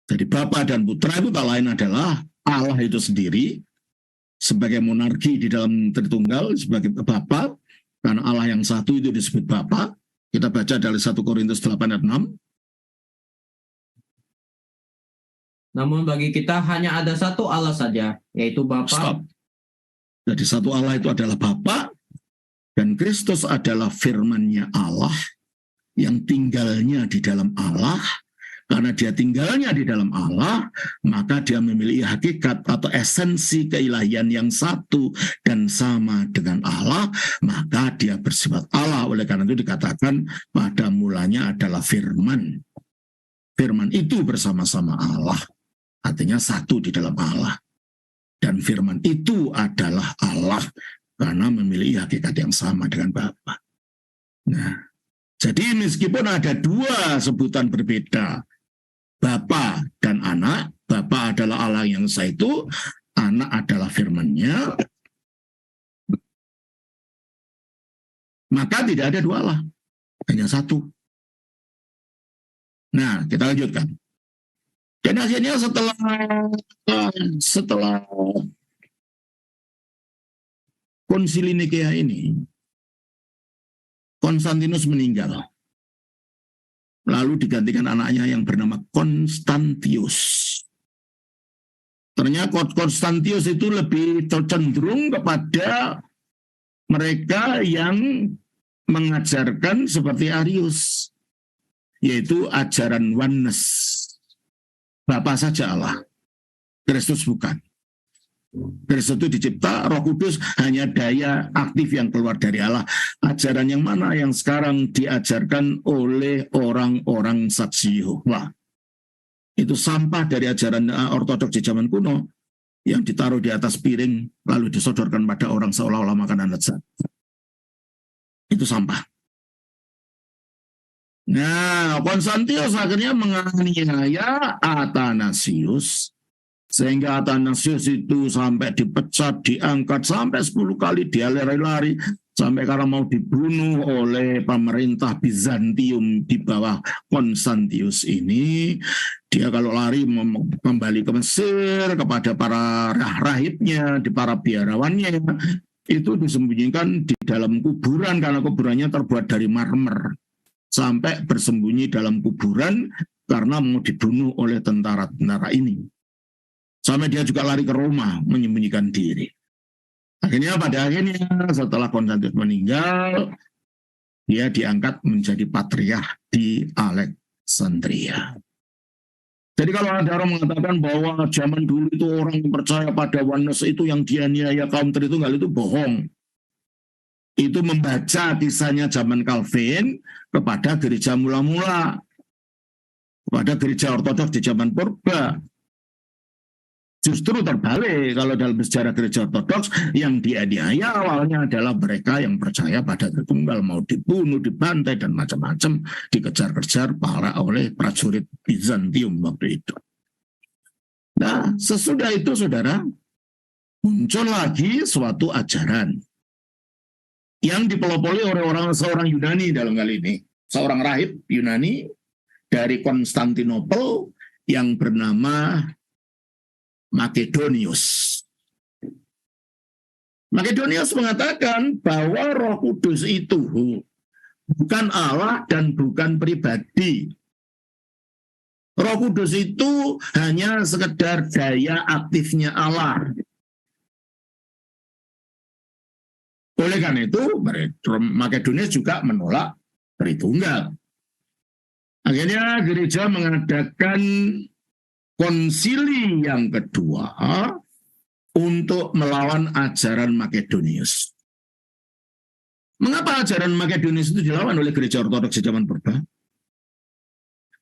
Jadi Bapa dan Putra itu tak lain adalah Allah itu sendiri, sebagai monarki di dalam Tritunggal, sebagai Bapa, karena Allah yang satu itu disebut Bapa. Kita baca dari 1 Korintus 8:6. Namun bagi kita hanya ada satu Allah saja, yaitu Bapa. Stop. Jadi satu Allah itu adalah Bapa, dan Kristus adalah firman-Nya Allah yang tinggalnya di dalam Allah. Karena dia tinggalnya di dalam Allah, maka dia memiliki hakikat atau esensi keilahian yang satu dan sama dengan Allah, maka dia bersifat Allah. Oleh karena itu dikatakan pada mulanya adalah firman. Firman itu bersama-sama Allah, artinya satu di dalam Allah. Dan firman itu adalah Allah karena memiliki hakikat yang sama dengan Bapa. Nah, jadi meskipun ada dua sebutan berbeda, Bapa dan Anak, Bapa adalah Allah yang satu, Anak adalah firman-Nya, maka tidak ada dua Allah, hanya satu. Nah, kita lanjutkan. Dan akhirnya setelah Konsili Nikea ini, Konstantinus meninggal. Lalu digantikan anaknya yang bernama Konstantius. Ternyata Konstantius itu lebih cenderung kepada mereka yang mengajarkan seperti Arius, yaitu ajaran oneness. Bapa saja Allah, Kristus bukan. Kristus itu dicipta, Roh Kudus hanya daya aktif yang keluar dari Allah. Ajaran yang mana yang sekarang diajarkan oleh orang-orang saksi Yehova? Itu sampah dari ajaran ortodoks di zaman kuno yang ditaruh di atas piring lalu disodorkan pada orang seolah-olah makanan lezat. Itu sampah. Nah, Konstantius akhirnya menganiaya Athanasius, sehingga Athanasius itu sampai dipecat, diangkat, sampai 10 kali dia lari-lari, sampai karena mau dibunuh oleh pemerintah Bizantium di bawah Konstantius ini. Dia kalau lari kembali ke Mesir, kepada para rahibnya, di para biarawannya, itu disembunyikan di dalam kuburan, karena kuburannya terbuat dari marmer. Sampai bersembunyi dalam kuburan karena mau dibunuh oleh tentara-tentara ini. Sampai dia juga lari ke Roma, menyembunyikan diri. Pada akhirnya setelah Konstantinus meninggal, dia diangkat menjadi patriark di Alexandria. Jadi kalau ada orang mengatakan bahwa zaman dulu itu orang yang percaya pada oneness itu yang dianiaya kaum Tritunggal, itu bohong. Itu membaca kisahnya zaman Calvin kepada gereja mula-mula, kepada gereja ortodoks di zaman purba. Justru terbalik, kalau dalam sejarah gereja ortodoks yang dianiaya awalnya adalah mereka yang percaya pada Tritunggal, mau dibunuh, dibantai, dan macam-macam, dikejar-kejar oleh prajurit Bizantium waktu itu. Nah, sesudah itu, saudara, muncul lagi suatu ajaran yang dipelopori oleh seorang Yunani dalam kali ini, seorang rahib Yunani dari Konstantinopel yang bernama Makedonius. Makedonius mengatakan bahwa Roh Kudus itu bukan Allah dan bukan pribadi. Roh Kudus itu hanya sekedar daya aktifnya Allah. Oleh karena itu, Makedonius juga menolak Tritunggal. Akhirnya gereja mengadakan konsili yang kedua untuk melawan ajaran Makedonius. Mengapa ajaran Makedonius itu dilawan oleh gereja ortodoks di zaman purba?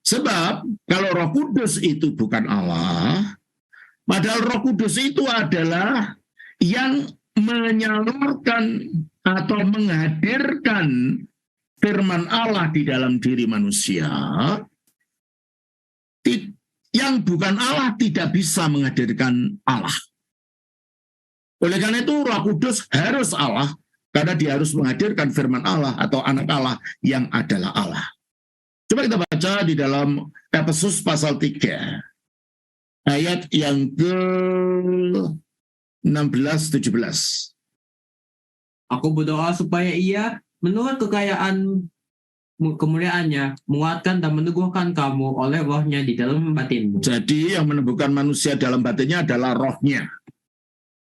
Sebab kalau Roh Kudus itu bukan Allah, padahal Roh Kudus itu adalah yang menyalurkan atau menghadirkan firman Allah di dalam diri manusia. Yang bukan Allah tidak bisa menghadirkan Allah. Oleh karena itu Roh Kudus harus Allah, karena dia harus menghadirkan firman Allah atau anak Allah yang adalah Allah. Coba kita baca di dalam Efesus pasal 3, ayat yang ke-16-17. Aku berdoa supaya ia menurut kekayaan kemuliaannya menguatkan dan meneguhkan kamu oleh rohnya di dalam batinmu. Jadi yang meneguhkan manusia dalam batinnya adalah rohnya.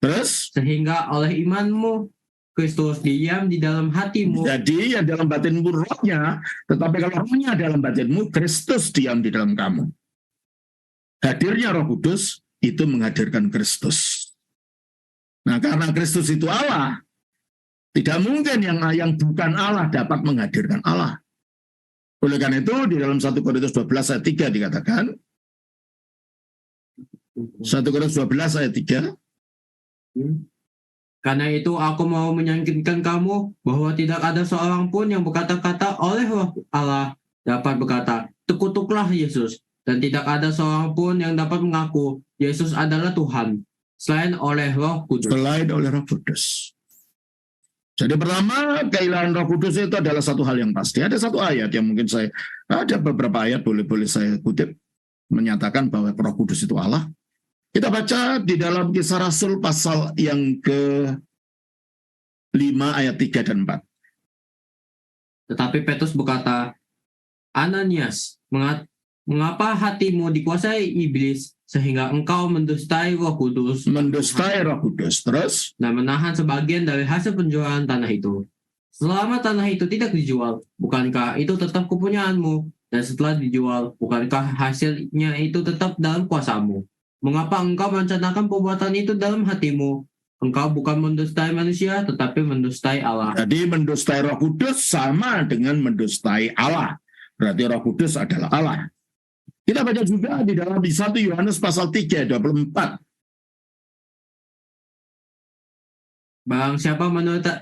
Terus? Sehingga oleh imanmu Kristus diam di dalam hatimu. Jadi yang dalam batinmu rohnya, tetapi kalau rohnya dalam batinmu, Kristus diam di dalam kamu. Hadirnya Roh Kudus itu menghadirkan Kristus. Nah, karena Kristus itu Allah, tidak mungkin yang bukan Allah dapat menghadirkan Allah. Oleh karena itu di dalam 1 Korintus 12 ayat 3 dikatakan, 1 Korintus 12 ayat 3, karena itu aku mau meyakinkan kamu bahwa tidak ada seorang pun yang berkata-kata oleh Roh Allah dapat berkata, terkutuklah Yesus. Dan tidak ada seorang pun yang dapat mengaku Yesus adalah Tuhan selain oleh Roh Kudus. Selain oleh Roh Kudus. Jadi pertama, keilahian Roh Kudus itu adalah satu hal yang pasti. Ada satu ayat yang mungkin ada beberapa ayat boleh saya kutip menyatakan bahwa Roh Kudus itu Allah. Kita baca di dalam Kisah Rasul pasal yang ke-5 ayat 3 dan 4. Tetapi Petrus berkata, Ananias, mengapa hatimu dikuasai iblis sehingga engkau mendustai Roh Kudus? Mendustai Roh Kudus. Terus? Dan menahan sebagian dari hasil penjualan tanah itu. Selama tanah itu tidak dijual, bukankah itu tetap kepunyaanmu? Dan setelah dijual, bukankah hasilnya itu tetap dalam kuasamu? Mengapa engkau merencanakan perbuatan itu dalam hatimu? Engkau bukan mendustai manusia, tetapi mendustai Allah. Jadi mendustai Roh Kudus sama dengan mendustai Allah. Berarti Roh Kudus adalah Allah. Kita baca juga di dalam 1 Yohanes pasal 3, 24. Barang siapa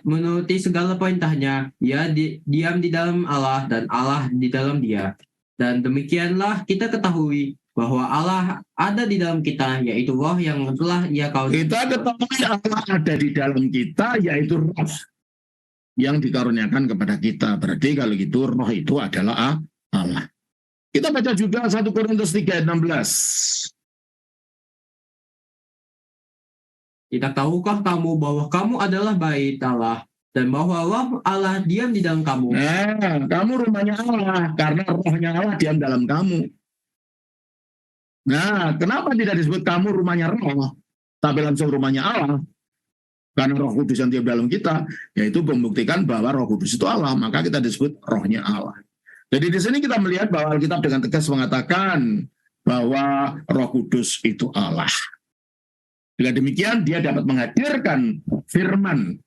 menuruti segala perintahnya, ia diam di dalam Allah dan Allah di dalam dia. Dan demikianlah kita ketahui bahwa Allah ada di dalam kita, yaitu Roh yang telah Ia karuniakan. Kita ketahui Allah ada di dalam kita, yaitu Roh yang dikaruniakan kepada kita. Berarti kalau gitu Roh itu adalah Allah. Kita baca juga 1 Korintus 3 ayat 16. Tidak tahukah kamu bahwa kamu adalah bait Allah dan bahwa Roh Allah diam di dalam kamu? Nah, kamu rumahnya Allah karena rohnya Allah diam dalam kamu. Nah, kenapa tidak disebut kamu rumahnya Roh, tapi langsung rumahnya Allah? Karena Roh Kudus yang diam dalam kita, yaitu membuktikan bahwa Roh Kudus itu Allah, maka kita disebut rohnya Allah. Jadi di sini kita melihat bahwa Alkitab dengan tegas mengatakan bahwa Roh Kudus itu Allah. Dengan demikian dia dapat menghadirkan firman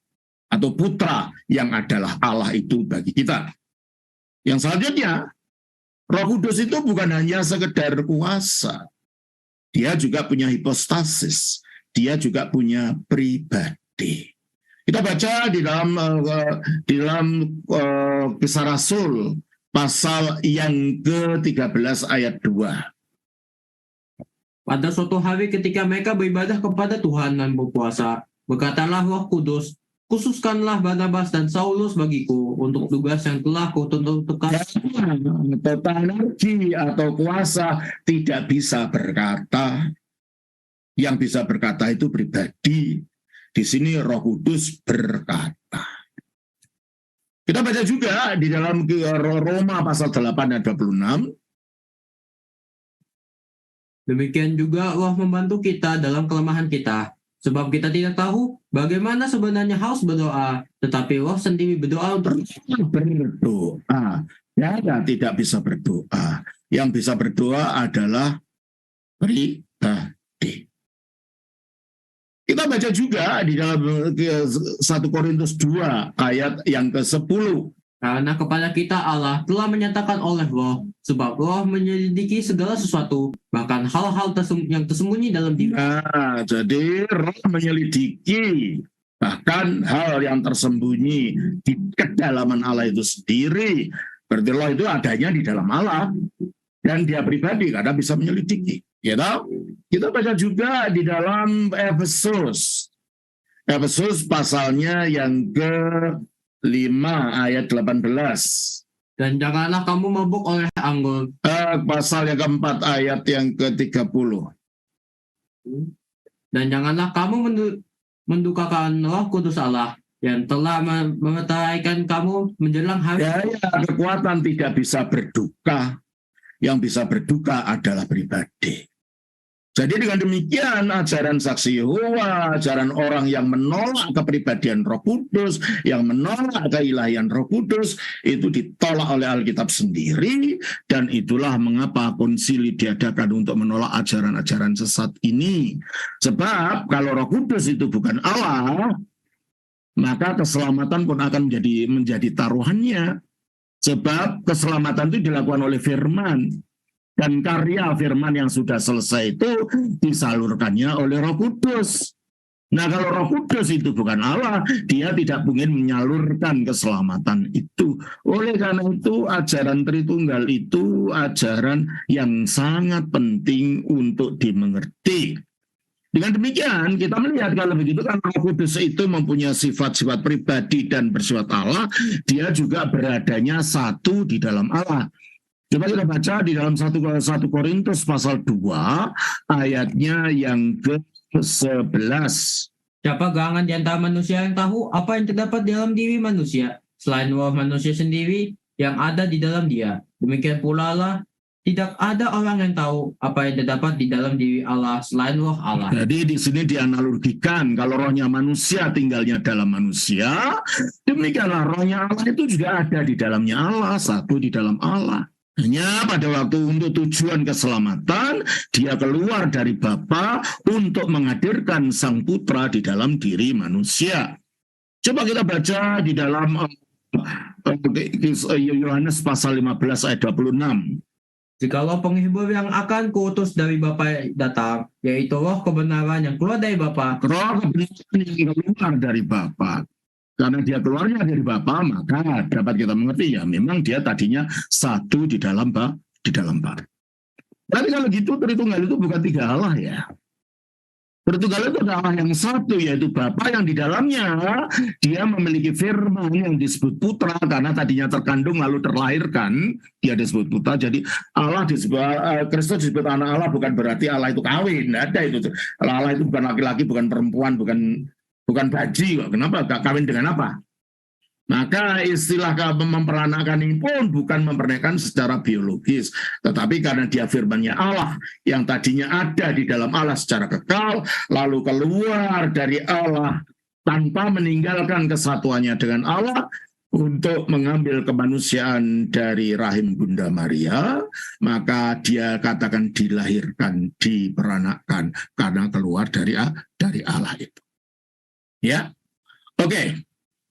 atau putra yang adalah Allah itu bagi kita. Yang selanjutnya, Roh Kudus itu bukan hanya sekedar kuasa. Dia juga punya hipostasis. Dia juga punya pribadi. Kita baca di dalam Kisah Rasul pasal yang ke-13 ayat 2. Pada suatu hari ketika mereka beribadah kepada Tuhan dan berpuasa, berkatalah Roh Kudus, khususkanlah Barnabas dan Saulus bagiku untuk tugas yang telah kutentukan. Energi atau kuasa tidak bisa berkata. Yang bisa berkata itu pribadi. Di sini Roh Kudus berkata. Kita baca juga di dalam Roma pasal 8 ayat 26. Demikian juga Roh membantu kita dalam kelemahan kita. Sebab kita tidak tahu bagaimana sebenarnya harus berdoa, tetapi Roh sendiri berdoa untuk berdoa. Ya, tidak bisa berdoa. Yang bisa berdoa adalah pribadi. Kita baca juga di dalam 1 Korintus 2 ayat yang ke-10. Karena kepada kita Allah telah menyatakan oleh Roh, sebab Roh menyelidiki segala sesuatu, bahkan hal-hal yang tersembunyi dalam diri. Nah, jadi roh menyelidiki bahkan hal yang tersembunyi di kedalaman Allah itu sendiri. Berarti roh itu adanya di dalam Allah dan dia pribadi karena bisa menyelidiki. Gitu? Kita baca juga di dalam Efesus. Efesus pasalnya yang ke-5 ayat 18. Dan janganlah kamu mabuk oleh anggur. Pasal yang ke-4 ayat yang ke-30. Dan janganlah kamu mendukakan Roh Kudus Allah yang telah memeteraikan kamu menjelang hari. Ya, kekuatan tidak bisa berduka. Yang bisa berduka adalah pribadi. Jadi dengan demikian ajaran saksi Yehova, ajaran orang yang menolak kepribadian Roh Kudus, yang menolak keilahian Roh Kudus, itu ditolak oleh Alkitab sendiri, dan itulah mengapa konsili diadakan untuk menolak ajaran-ajaran sesat ini. Sebab kalau Roh Kudus itu bukan Allah, maka keselamatan pun akan menjadi taruhannya. Sebab keselamatan itu dilakukan oleh firman. Dan karya firman yang sudah selesai itu disalurkannya oleh Roh Kudus. Nah, kalau Roh Kudus itu bukan Allah, dia tidak mungkin menyalurkan keselamatan itu. Oleh karena itu, ajaran Tritunggal itu ajaran yang sangat penting untuk dimengerti. Dengan demikian, kita melihat kalau begitu kan Roh Kudus itu mempunyai sifat-sifat pribadi dan bersifat Allah, dia juga beradanya satu di dalam Allah. Coba kita baca di dalam 1 Korintus pasal 2 ayatnya yang ke-11. Siapa gerangan di antara manusia yang tahu apa yang terdapat dalam diri manusia selain roh manusia sendiri yang ada di dalam dia. Demikian pula lah tidak ada orang yang tahu apa yang terdapat di dalam diri Allah selain roh Allah. Jadi di sini dianalogikan kalau rohnya manusia tinggalnya dalam manusia, demikianlah rohnya Allah itu juga ada di dalamnya Allah, satu di dalam Allah. Hanya pada waktu untuk tujuan keselamatan, dia keluar dari Bapa untuk menghadirkan Sang Putra di dalam diri manusia. Coba kita baca di dalam Yohanes pasal 15 ayat 26. Jikalau penghibur yang akan kuutus dari Bapa datang, yaitu roh kebenaran yang keluar dari Bapa. Roh kebenaran yang keluar dari Bapa. Karena dia keluarnya dari Bapa, maka dapat kita mengerti ya memang dia tadinya satu di dalam Bapa. Tapi kalau gitu Tritunggal itu bukan tiga Allah ya. Tritunggal itu adalah Allah yang satu, yaitu Bapa yang di dalamnya dia memiliki firman yang disebut putra karena tadinya terkandung lalu terlahirkan, dia disebut putra. Jadi Allah disebut Kristus disebut anak Allah bukan berarti Allah itu kawin, tidak ada itu. Allah itu bukan laki-laki, bukan perempuan, bukan baji. Kenapa? Gak kawin dengan apa? Maka istilah memperanakan ini pun bukan memperanakan secara biologis, tetapi karena dia firman-Nya Allah yang tadinya ada di dalam Allah secara kekal, lalu keluar dari Allah tanpa meninggalkan kesatuannya dengan Allah untuk mengambil kemanusiaan dari rahim Bunda Maria, maka dia katakan dilahirkan, diperanakan karena keluar dari Allah itu. Ya, oke.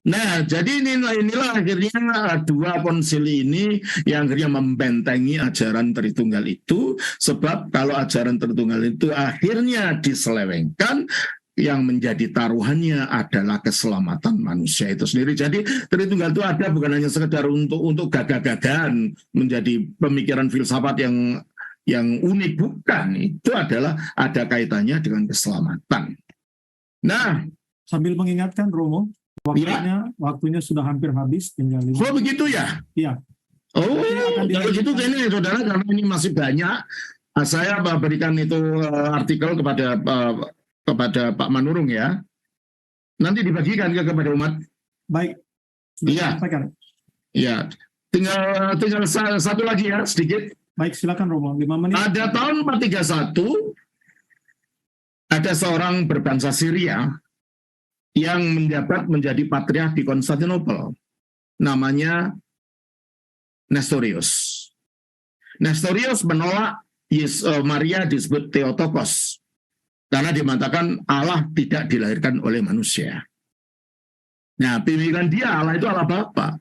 Nah, jadi inilah akhirnya dua konsili ini yang akhirnya membentengi ajaran Tritunggal itu, sebab kalau ajaran Tritunggal itu akhirnya diselewengkan, yang menjadi taruhannya adalah keselamatan manusia itu sendiri. Jadi Tritunggal itu ada bukan hanya sekedar untuk gagah-gagahan menjadi pemikiran filsafat yang unik, bukan. Itu adalah ada kaitannya dengan keselamatan. Nah, sambil mengingatkan Romo, waktunya sudah hampir habis, tinggal 5. Oh begitu ya? Iya. Oh, kalau gitu ini saudara, karena ini masih banyak, saya berikan itu artikel kepada Pak Manurung ya. Nanti dibagikan kepada umat. Baik. Iya. Iya. Tinggal satu lagi ya, sedikit. Baik, silakan Romo. 5 menit. Pada tahun 431 ada seorang berbangsa Syria yang menjabat menjadi patriark di Konstantinopel. Namanya Nestorius. Nestorius menolak Maria disebut Theotokos karena dia mengatakan Allah tidak dilahirkan oleh manusia. Nah, pemikiran dia Allah itu Allah Bapa.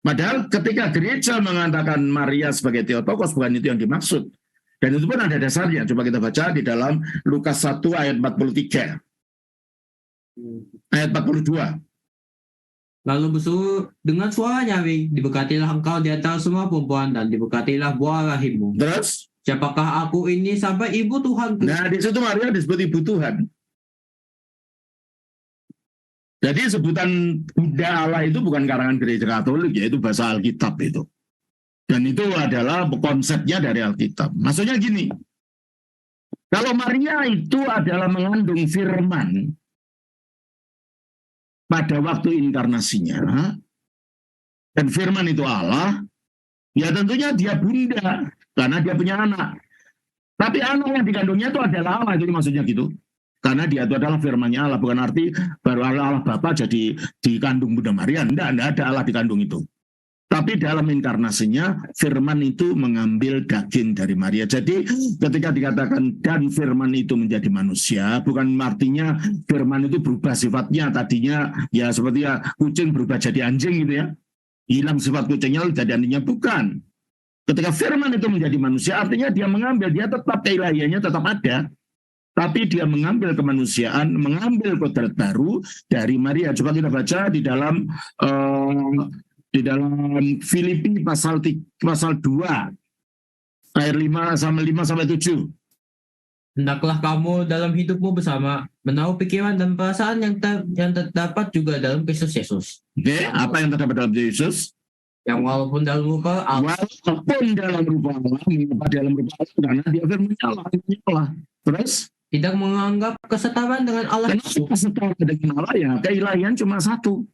Padahal ketika gereja mengatakan Maria sebagai Theotokos, bukan itu yang dimaksud. Dan itu pun ada dasarnya. Coba kita baca di dalam Lukas 1 ayat 43. Ayat 42. Lalu berseru dengan suara nyaring, diberkatilah engkau di antara semua perempuan dan diberkatilah buah rahimmu. Terus, Siapakah aku ini sampai ibu Tuhanku? nah di situ Maria disebut ibu Tuhan. Jadi sebutan Bunda Allah itu bukan karangan gereja Katolik, yaitu bahasa Alkitab itu. Dan itu adalah konsepnya dari Alkitab. Maksudnya gini, kalau Maria itu adalah mengandung firman pada waktu inkarnasinya, dan firman itu Allah, ya tentunya dia bunda, karena dia punya anak. Tapi anak yang dikandungnya itu adalah Allah, itu maksudnya gitu. Karena dia itu adalah firman-Nya Allah, bukan arti baru Allah Bapa jadi dikandung Bunda Maria. Tidak ada Allah dikandung itu. Tapi dalam inkarnasinya, firman itu mengambil daging dari Maria. Jadi ketika dikatakan dan firman itu menjadi manusia, bukan artinya firman itu berubah sifatnya. Tadinya ya seperti ya kucing berubah jadi anjing gitu ya. Hilang sifat kucingnya jadi anjingnya, bukan. Ketika firman itu menjadi manusia, artinya dia mengambil, dia tetap keilahiannya tetap ada. Tapi dia mengambil kemanusiaan, mengambil kodrat baru dari Maria. Coba kita baca di dalam Filipi pasal 2 ayat 5 sampai 7. Hendaklah kamu dalam hidupmu bersama menaruh pikiran dan perasaan yang terdapat juga dalam Kristus Yesus. Oke, apa yang terdapat dalam Yesus? Yang walaupun dalam rupa Allah, Karena dia firman Allah. Terus? tidak menganggap kesetaraan dengan Allah. Kenapa setara dengan Allah ya? Keilahian cuma satu.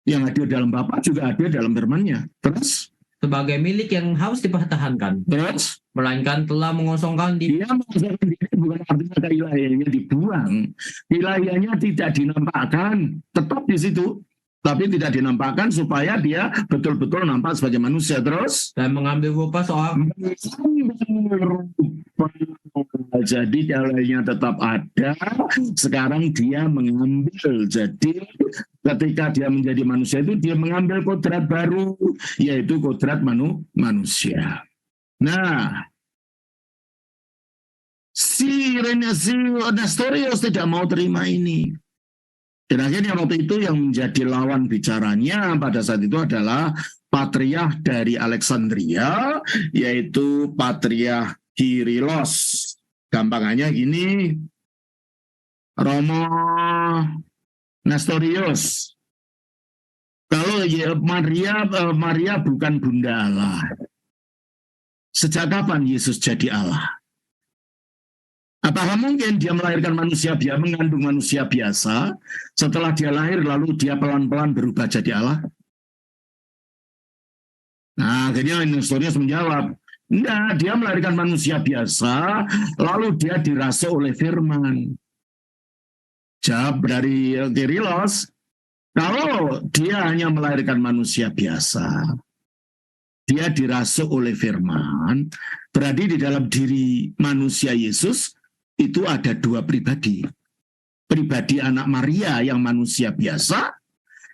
Yang hadir dalam Bapa juga hadir dalam firman-Nya. Terus? Sebagai milik yang harus dipertahankan. Terus? Melainkan telah mengosongkan diri. Dia mengosongkan diri bukan artinya keilahiannya dibuang. Keilahiannya tidak dinampakkan. Tetap di situ. Tapi tidak dinampakkan supaya dia betul-betul nampak sebagai manusia. Terus? Dan mengambil rupa seorang. Jadi keilahiannya tetap ada. Sekarang dia mengambil. Jadi ketika dia menjadi manusia itu dia mengambil kodrat baru, yaitu kodrat manusia. Nah, si Nestorius tidak mau terima ini. Dan akhirnya waktu itu yang menjadi lawan bicaranya pada saat itu adalah patriark dari Alexandria, yaitu patriark Kyrillos. Gampangannya gini, Romo Nestorius. Kalau Maria bukan Bunda Allah. Sejak kapan Yesus jadi Allah? Apakah mungkin dia melahirkan manusia biasa, mengandung manusia biasa, setelah dia lahir lalu dia pelan-pelan berubah jadi Allah? Nah, akhirnya Nestorius menjawab, enggak, dia melahirkan manusia biasa, lalu dia dirasuh oleh firman. Jawab dari Kyrillos, kalau dia hanya melahirkan manusia biasa, dia dirasuh oleh firman, berarti di dalam diri manusia Yesus, itu ada dua pribadi. Pribadi anak Maria yang manusia biasa,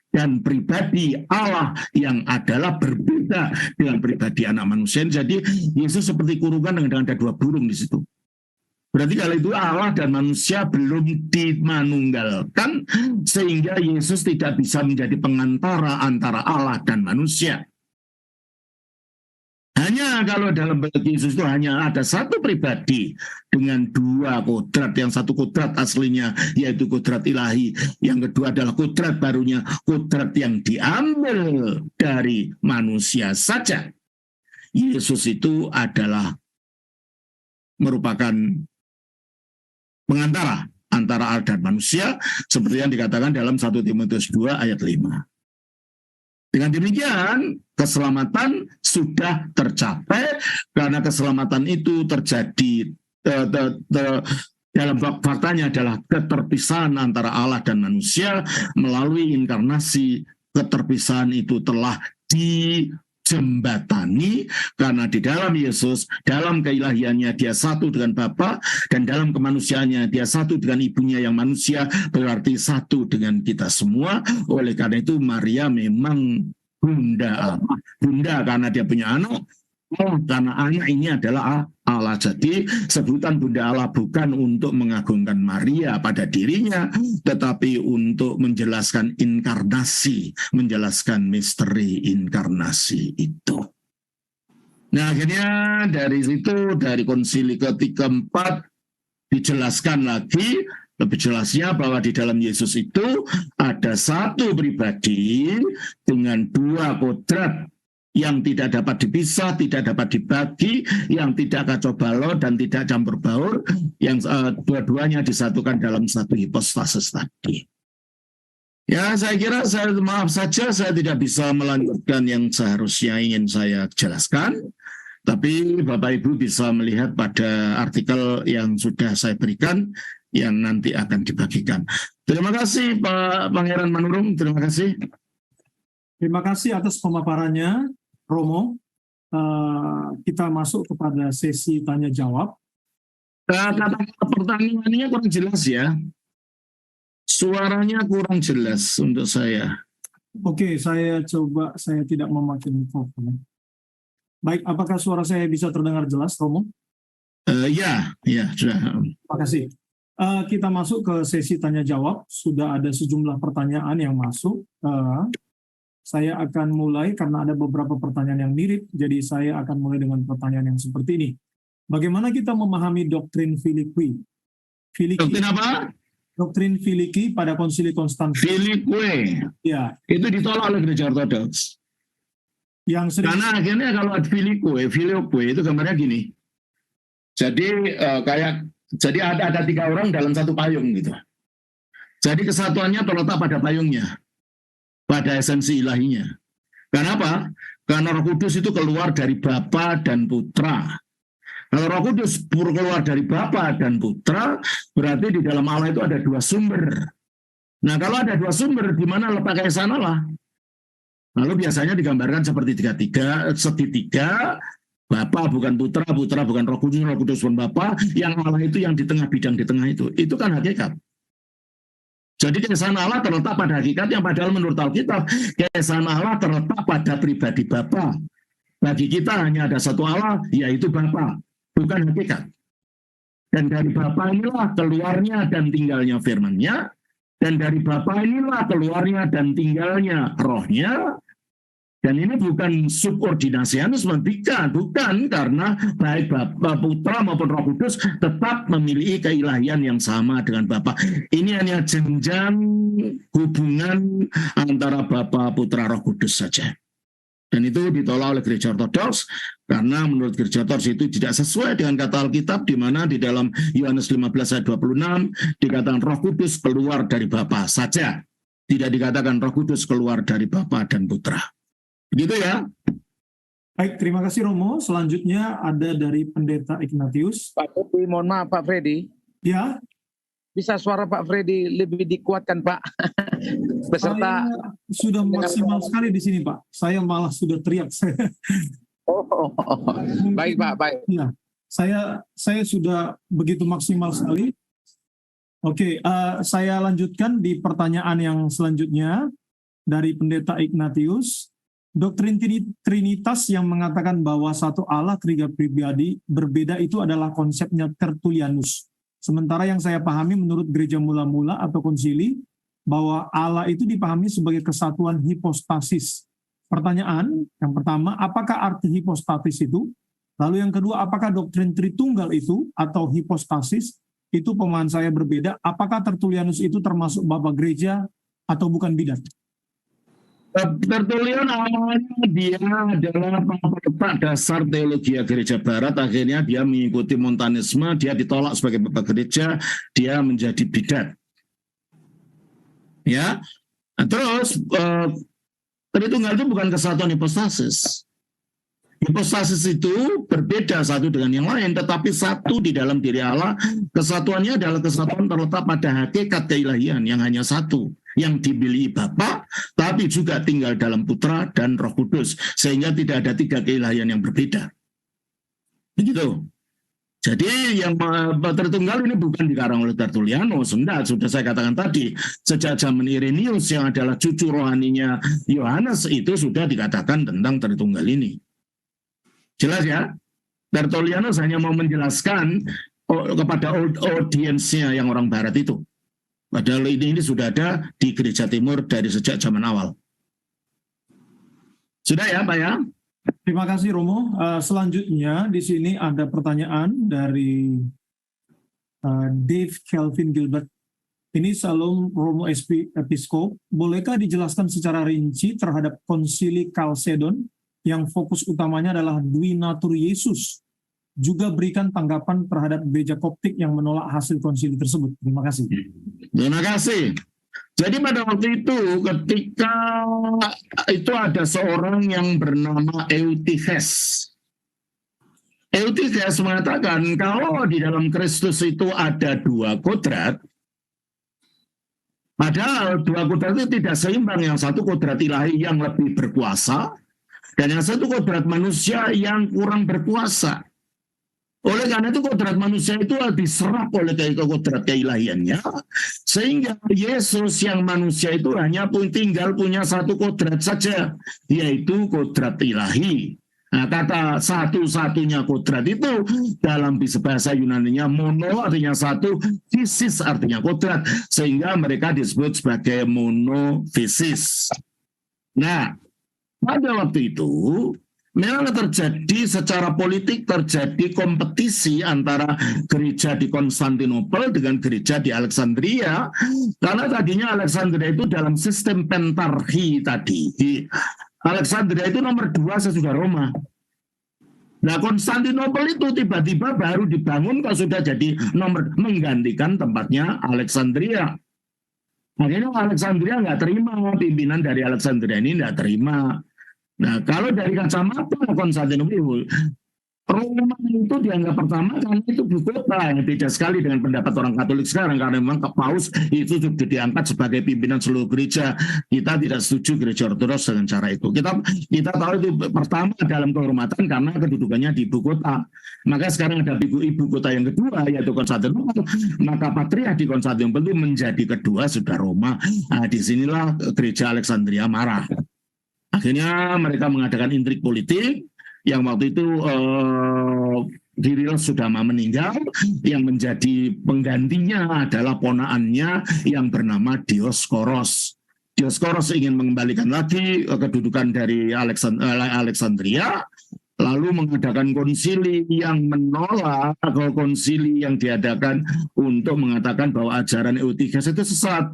dan pribadi Allah yang adalah berbeda dengan pribadi anak manusia. Jadi Yesus seperti kurungan dengan ada dua burung di situ. Berarti kalau itu Allah dan manusia belum dimanunggalkan, sehingga Yesus tidak bisa menjadi pengantara antara Allah dan manusia. Hanya kalau dalam bagi Yesus itu hanya ada satu pribadi dengan dua kodrat. Yang satu kodrat aslinya yaitu kodrat ilahi. Yang kedua adalah kodrat barunya, kodrat yang diambil dari manusia saja. Yesus itu adalah merupakan pengantara antara Allah dan manusia, seperti yang dikatakan dalam 1 Timotius 2 ayat 5. Dengan demikian, keselamatan sudah tercapai, karena keselamatan itu terjadi dalam faktanya adalah keterpisahan antara Allah dan manusia melalui inkarnasi. Keterpisahan itu telah dijembatani karena di dalam Yesus, dalam keilahiannya dia satu dengan Bapa, dan dalam kemanusiaannya dia satu dengan ibunya yang manusia, berarti satu dengan kita semua. Oleh karena itu Maria memang Bunda Allah. Bunda karena dia punya anak, karena anak ini adalah Allah. Jadi sebutan Bunda Allah bukan untuk mengagungkan Maria pada dirinya, tetapi untuk menjelaskan inkarnasi, menjelaskan misteri inkarnasi itu. Nah akhirnya dari situ, dari konsili keempat dijelaskan lagi, lebih jelasnya bahwa di dalam Yesus itu ada satu pribadi dengan dua kodrat yang tidak dapat dipisah, tidak dapat dibagi, yang tidak kacau balau dan tidak campur baur, yang dua-duanya disatukan dalam satu hipostasis tadi. Ya, saya kira maaf saja saya tidak bisa melanjutkan yang seharusnya ingin saya jelaskan, tapi Bapak Ibu bisa melihat pada artikel yang sudah saya berikan yang nanti akan dibagikan. Terima kasih Pak Pangeran Manurung, terima kasih. Terima kasih atas pemaparannya, Romo. Kita masuk kepada sesi tanya jawab. Kata pertanyaannya kurang jelas ya. Suaranya kurang jelas untuk saya. Oke, saya tidak memakai mikrofon. Baik, apakah suara saya bisa terdengar jelas, Romo? Ya, sudah. Terima kasih. Kita masuk ke sesi tanya jawab. Sudah ada sejumlah pertanyaan yang masuk. Saya akan mulai karena ada beberapa pertanyaan yang mirip, jadi saya akan mulai dengan pertanyaan yang seperti ini. Bagaimana kita memahami doktrin Filiki? Doktrin apa? Doktrin Filiki pada Konsili Konstantinus. Filiki. Ya. Itu ditolak oleh gereja Ortodoks. Karena akhirnya kalau Filioque itu gambarnya gini. Jadi Jadi ada tiga orang dalam satu payung gitu. Jadi kesatuannya terletak pada payungnya, pada esensi ilahinya. Kenapa? Karena Roh Kudus itu keluar dari Bapa dan Putra. Kalau Roh Kudus keluar dari Bapa dan Putra, berarti di dalam Allah itu ada dua sumber. Nah kalau ada dua sumber, di mana letak keesaan Allah? Lalu biasanya digambarkan seperti segitiga. Bapa bukan Putra, Putra bukan Roh Kudus, Roh Kudus bukan Bapa, yang Allah itu yang di tengah, bidang di tengah itu. Itu kan hakikat. Jadi keesaan Allah terletak pada hakikat yang padahal menurut Alkitab, keesaan Allah terletak pada pribadi Bapa. Bagi kita hanya ada satu Allah, yaitu Bapa, bukan hakikat. Dan dari Bapa inilah keluarnya dan tinggalnya firman-Nya, dan dari Bapa inilah keluarnya dan tinggalnya Roh-Nya. Dan ini bukan subordinasianisme, bukan, karena baik Bapa, Putra maupun Roh Kudus tetap memiliki keilahian yang sama dengan Bapa. Ini hanya jenjang hubungan antara Bapa, Putra, Roh Kudus saja. Dan itu ditolak oleh gereja Ortodoks karena menurut gereja Ortodoks itu tidak sesuai dengan kata Alkitab, di mana di dalam Yohanes 15 ayat 26 dikatakan Roh Kudus keluar dari Bapa saja. Tidak dikatakan Roh Kudus keluar dari Bapa dan Putra. Gitu ya. Baik, terima kasih Romo. Selanjutnya ada dari Pendeta Ignatius. Pak Freddy, mohon maaf Pak Freddy. Ya. Bisa suara Pak Freddy lebih dikuatkan Pak? Beserta. Saya sudah maksimal sekali di sini Pak. Saya malah sudah teriak. Baik Pak, baik. Ya, saya sudah begitu maksimal sekali. Oke, saya lanjutkan di pertanyaan yang selanjutnya dari Pendeta Ignatius. Doktrin Trinitas yang mengatakan bahwa satu Allah tiga pribadi berbeda itu adalah konsepnya Tertullianus. Sementara yang saya pahami menurut gereja mula-mula atau konsili, bahwa Allah itu dipahami sebagai kesatuan hipostasis. Pertanyaan yang pertama, apakah arti hipostasis itu? Lalu yang kedua, apakah doktrin Tritunggal itu atau hipostasis? Itu pemahaman saya berbeda. Apakah Tertullianus itu termasuk Bapak Gereja atau bukan bidat? Tertullian awalnya dia adalah peletak dasar teologi gereja barat, akhirnya dia mengikuti Montanisme, dia ditolak sebagai bapak gereja, dia menjadi bidat. Ya, nah, terus Tritunggal itu bukan kesatuan hipostasis. Hipostasis itu berbeda satu dengan yang lain, tetapi satu di dalam diri Allah. Kesatuannya adalah kesatuan terletak pada hakikat keilahian yang hanya satu, yang dimiliki Bapa, tapi juga tinggal dalam Putra dan Roh Kudus, sehingga tidak ada tiga keilahian yang berbeda. Begitu. Jadi yang Tritunggal ini bukan dikarang oleh Tertullianus, sudah saya katakan tadi, sejak zaman Irenaeus yang adalah cucu rohaninya Yohanes itu sudah dikatakan tentang Tritunggal ini. Jelas ya? Tertullianus hanya mau menjelaskan kepada audiensnya yang orang Barat itu. Padahal ini sudah ada di Gereja Timur dari sejak zaman awal. Sudah ya Pak ya? Terima kasih Romo. Selanjutnya di sini ada pertanyaan dari Dave Kelvin Gilbert. Ini Salom Romo Episkop. Bolehkah dijelaskan secara rinci terhadap konsili Kalsedon yang fokus utamanya adalah Dwi Natur Yesus? Juga berikan tanggapan terhadap gereja Koptik yang menolak hasil konsili tersebut. Terima kasih. Terima kasih. Jadi pada waktu itu ketika itu ada seorang yang bernama Eutiches. Eutiches mengatakan kalau di dalam Kristus itu ada dua kodrat, padahal dua kodrat itu tidak seimbang. Yang satu kodrat ilahi yang lebih berkuasa, dan yang satu kodrat manusia yang kurang berkuasa. Oleh karena itu kodrat manusia itu diserap oleh kodrat keilahiannya, sehingga Yesus yang manusia itu hanya tinggal punya satu kodrat saja, yaitu kodrat ilahi. Nah, kata satu-satunya kodrat itu dalam bahasa Yunaninya mono artinya satu, fisis artinya kodrat, sehingga mereka disebut sebagai monofisis. Nah, pada waktu itu memang terjadi secara politik, terjadi kompetisi antara gereja di Konstantinopel dengan gereja di Alexandria, karena tadinya Alexandria itu dalam sistem pentarki tadi. Alexandria itu nomor 2 sesudah Roma. Nah, Konstantinopel itu tiba-tiba baru dibangun kalau sudah jadi menggantikan tempatnya Alexandria. Akhirnya Alexandria nggak terima, pimpinan dari Alexandria ini nggak terima. Nah, kalau dari kacamata Konstantinopel, Roma itu dianggap pertama karena itu ibu kota, yang beda sekali dengan pendapat orang Katolik sekarang, karena memang Paus itu sudah diangkat sebagai pimpinan seluruh gereja. Kita tidak setuju gereja Ortodoks dengan cara itu. Kita tahu itu pertama dalam kehormatan karena kedudukannya di ibu kota. Maka sekarang ada ibu kota yang kedua, yaitu Konstantinopel. Maka patriark di Konstantinopel itu menjadi kedua sudah Roma. Nah, disinilah gereja Alexandria marah. Akhirnya mereka mengadakan intrik politik yang waktu itu Kirilos sudah meninggal, yang menjadi penggantinya adalah ponaannya yang bernama Dioskoros. Dioskoros ingin mengembalikan lagi kedudukan dari Alexandria, lalu mengadakan konsili yang menolak konsili yang diadakan untuk mengatakan bahwa ajaran Eutiches itu sesat.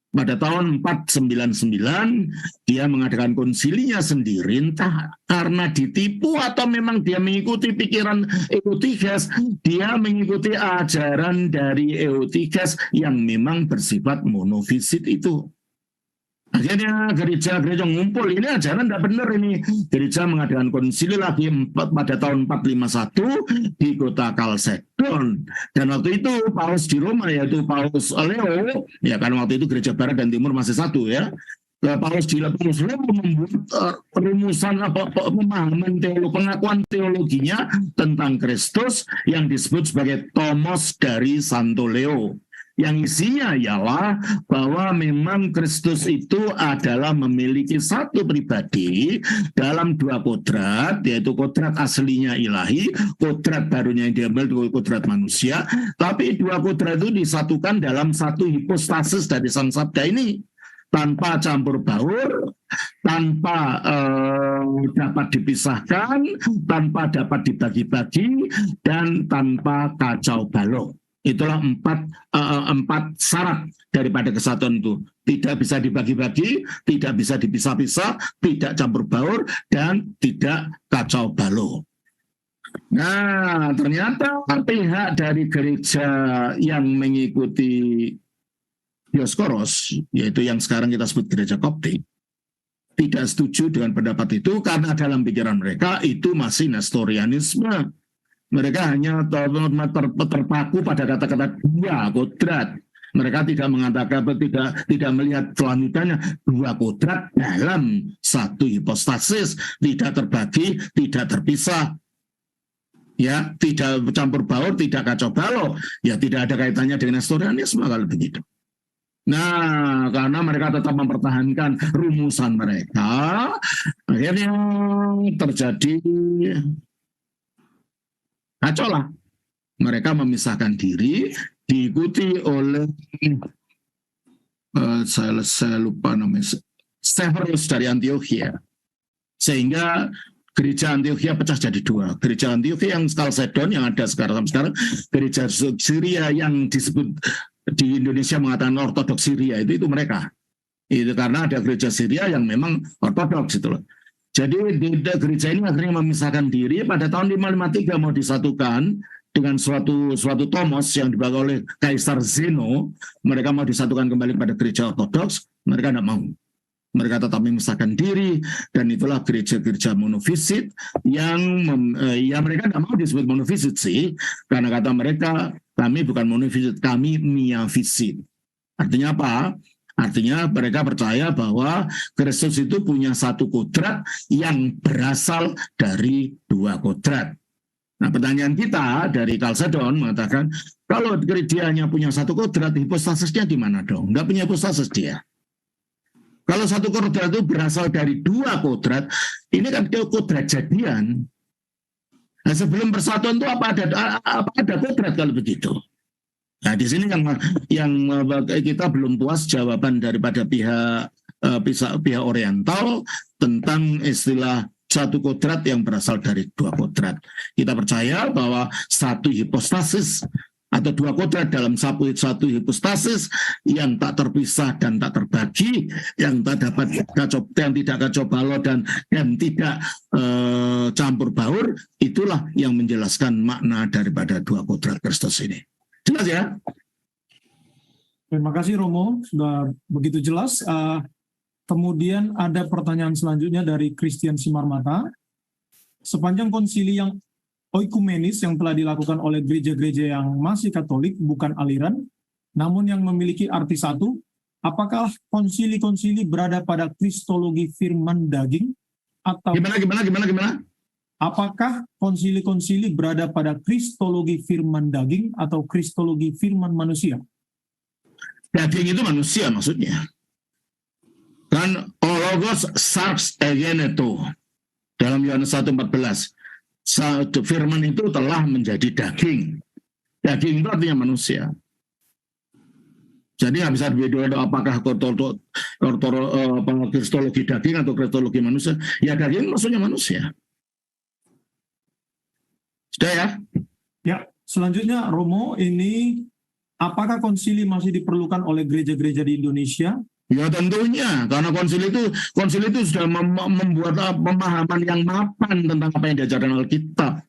Pada tahun 499, dia mengadakan konsilinya sendiri, entah karena ditipu atau memang dia mengikuti pikiran Eutiches, dia mengikuti ajaran dari Eutiches yang memang bersifat monofisit itu. Akhirnya gereja-gereja ngumpul, ini ajaran tidak benar ini. Gereja mengadakan konsili lagi pada tahun 451 di kota Kalsedon. Dan waktu itu Paus di Roma, yaitu Paus Leo, ya kan waktu itu gereja barat dan timur masih satu ya. Paus Leo membuat rumusan pemahaman pengakuan teologinya tentang Kristus yang disebut sebagai Tomos dari Santo Leo. Yang isinya ialah bahwa memang Kristus itu adalah memiliki satu pribadi dalam dua kodrat, yaitu kodrat aslinya ilahi, kodrat barunya yang diambil dari kodrat manusia, tapi dua kodrat itu disatukan dalam satu hipostasis dari Sang Sabda ini, tanpa campur baur, tanpa dapat dipisahkan, tanpa dapat dibagi-bagi, dan tanpa kacau balau. Itulah empat syarat daripada kesatuan itu. Tidak bisa dibagi-bagi, tidak bisa dipisah-pisah, tidak campur baur, dan tidak kacau balau. Nah, ternyata pihak dari gereja yang mengikuti Dioskoros, yaitu yang sekarang kita sebut gereja Koptik, tidak setuju dengan pendapat itu karena dalam pikiran mereka itu masih Nestorianisme. Mereka hanya terpaku pada kata-kata dua kodrat. Mereka tidak mengatakan, tidak melihat kelanjutannya, dua kodrat dalam satu hipostasis, tidak terbagi, tidak terpisah. ya tidak campur baur, tidak kacau balau, ya tidak ada kaitannya dengan Nestorianisme kalau begitu. Nah, karena mereka tetap mempertahankan rumusan mereka, akhirnya terjadi kacau lah. Mereka memisahkan diri, diikuti oleh saya lupa namanya, Severus dari Antiochia, sehingga gereja Antiochia pecah jadi dua. Gereja Antiochia yang Chalcedon yang ada sekarang, gereja Syria yang disebut di Indonesia mengatakan Ortodoks Syria, itu mereka. Itu karena ada gereja Syria yang memang ortodoks itu loh. Jadi gereja ini akhirnya memisahkan diri. Pada tahun 553 mau disatukan dengan suatu tomos yang dibawa oleh Kaisar Zeno. Mereka mau disatukan kembali pada gereja ortodoks, mereka tidak mau. Mereka tetap memisahkan diri, dan itulah gereja-gereja monofisit yang ya mereka tidak mau disebut monofisit sih, karena kata mereka, kami bukan monofisit, kami miafisit. Artinya apa? Artinya mereka percaya bahwa Kristus itu punya satu kodrat yang berasal dari dua kodrat. Nah, pertanyaan kita dari Chalcedon mengatakan, kalau dia hanya punya satu kodrat, hipostasisnya di mana dong? Nggak punya hipostasis dia. Kalau satu kodrat itu berasal dari dua kodrat, ini kan kodrat jadian. Nah, sebelum persatuan itu apa ada kodrat kalau begitu? Nah, di sini yang kita belum puas jawaban daripada pihak Oriental tentang istilah satu kodrat yang berasal dari dua kodrat. Kita percaya bahwa satu hipostasis atau dua kodrat dalam satu hipostasis yang tak terpisah dan tak terbagi, yang tak dapat yang tidak kacau balau dan tidak campur baur, itulah yang menjelaskan makna daripada dua kodrat Kristus ini. Jelas ya? Terima kasih Romo, sudah begitu jelas. Kemudian ada pertanyaan selanjutnya dari Christian Simarmata. Sepanjang konsili yang oikumenis yang telah dilakukan oleh gereja-gereja yang masih Katolik, bukan aliran, namun yang memiliki arti satu, apakah konsili-konsili berada pada kristologi firman daging? Atau Gimana? Apakah konsili-konsili berada pada kristologi firman daging atau kristologi firman manusia? Daging itu manusia maksudnya. Kan ologos sarx egeneto dalam Yohanes 1:14. Firman itu telah menjadi daging. Daging itu artinya manusia. Jadi nggak bisa dibedakan apakah kristologi daging atau kristologi manusia. Ya daging maksudnya manusia. Sudah ya? Ya, selanjutnya Romo, ini apakah konsili masih diperlukan oleh gereja-gereja di Indonesia? Ya tentunya, karena konsili itu sudah membuat pemahaman yang mapan tentang apa yang diajarkan Alkitab.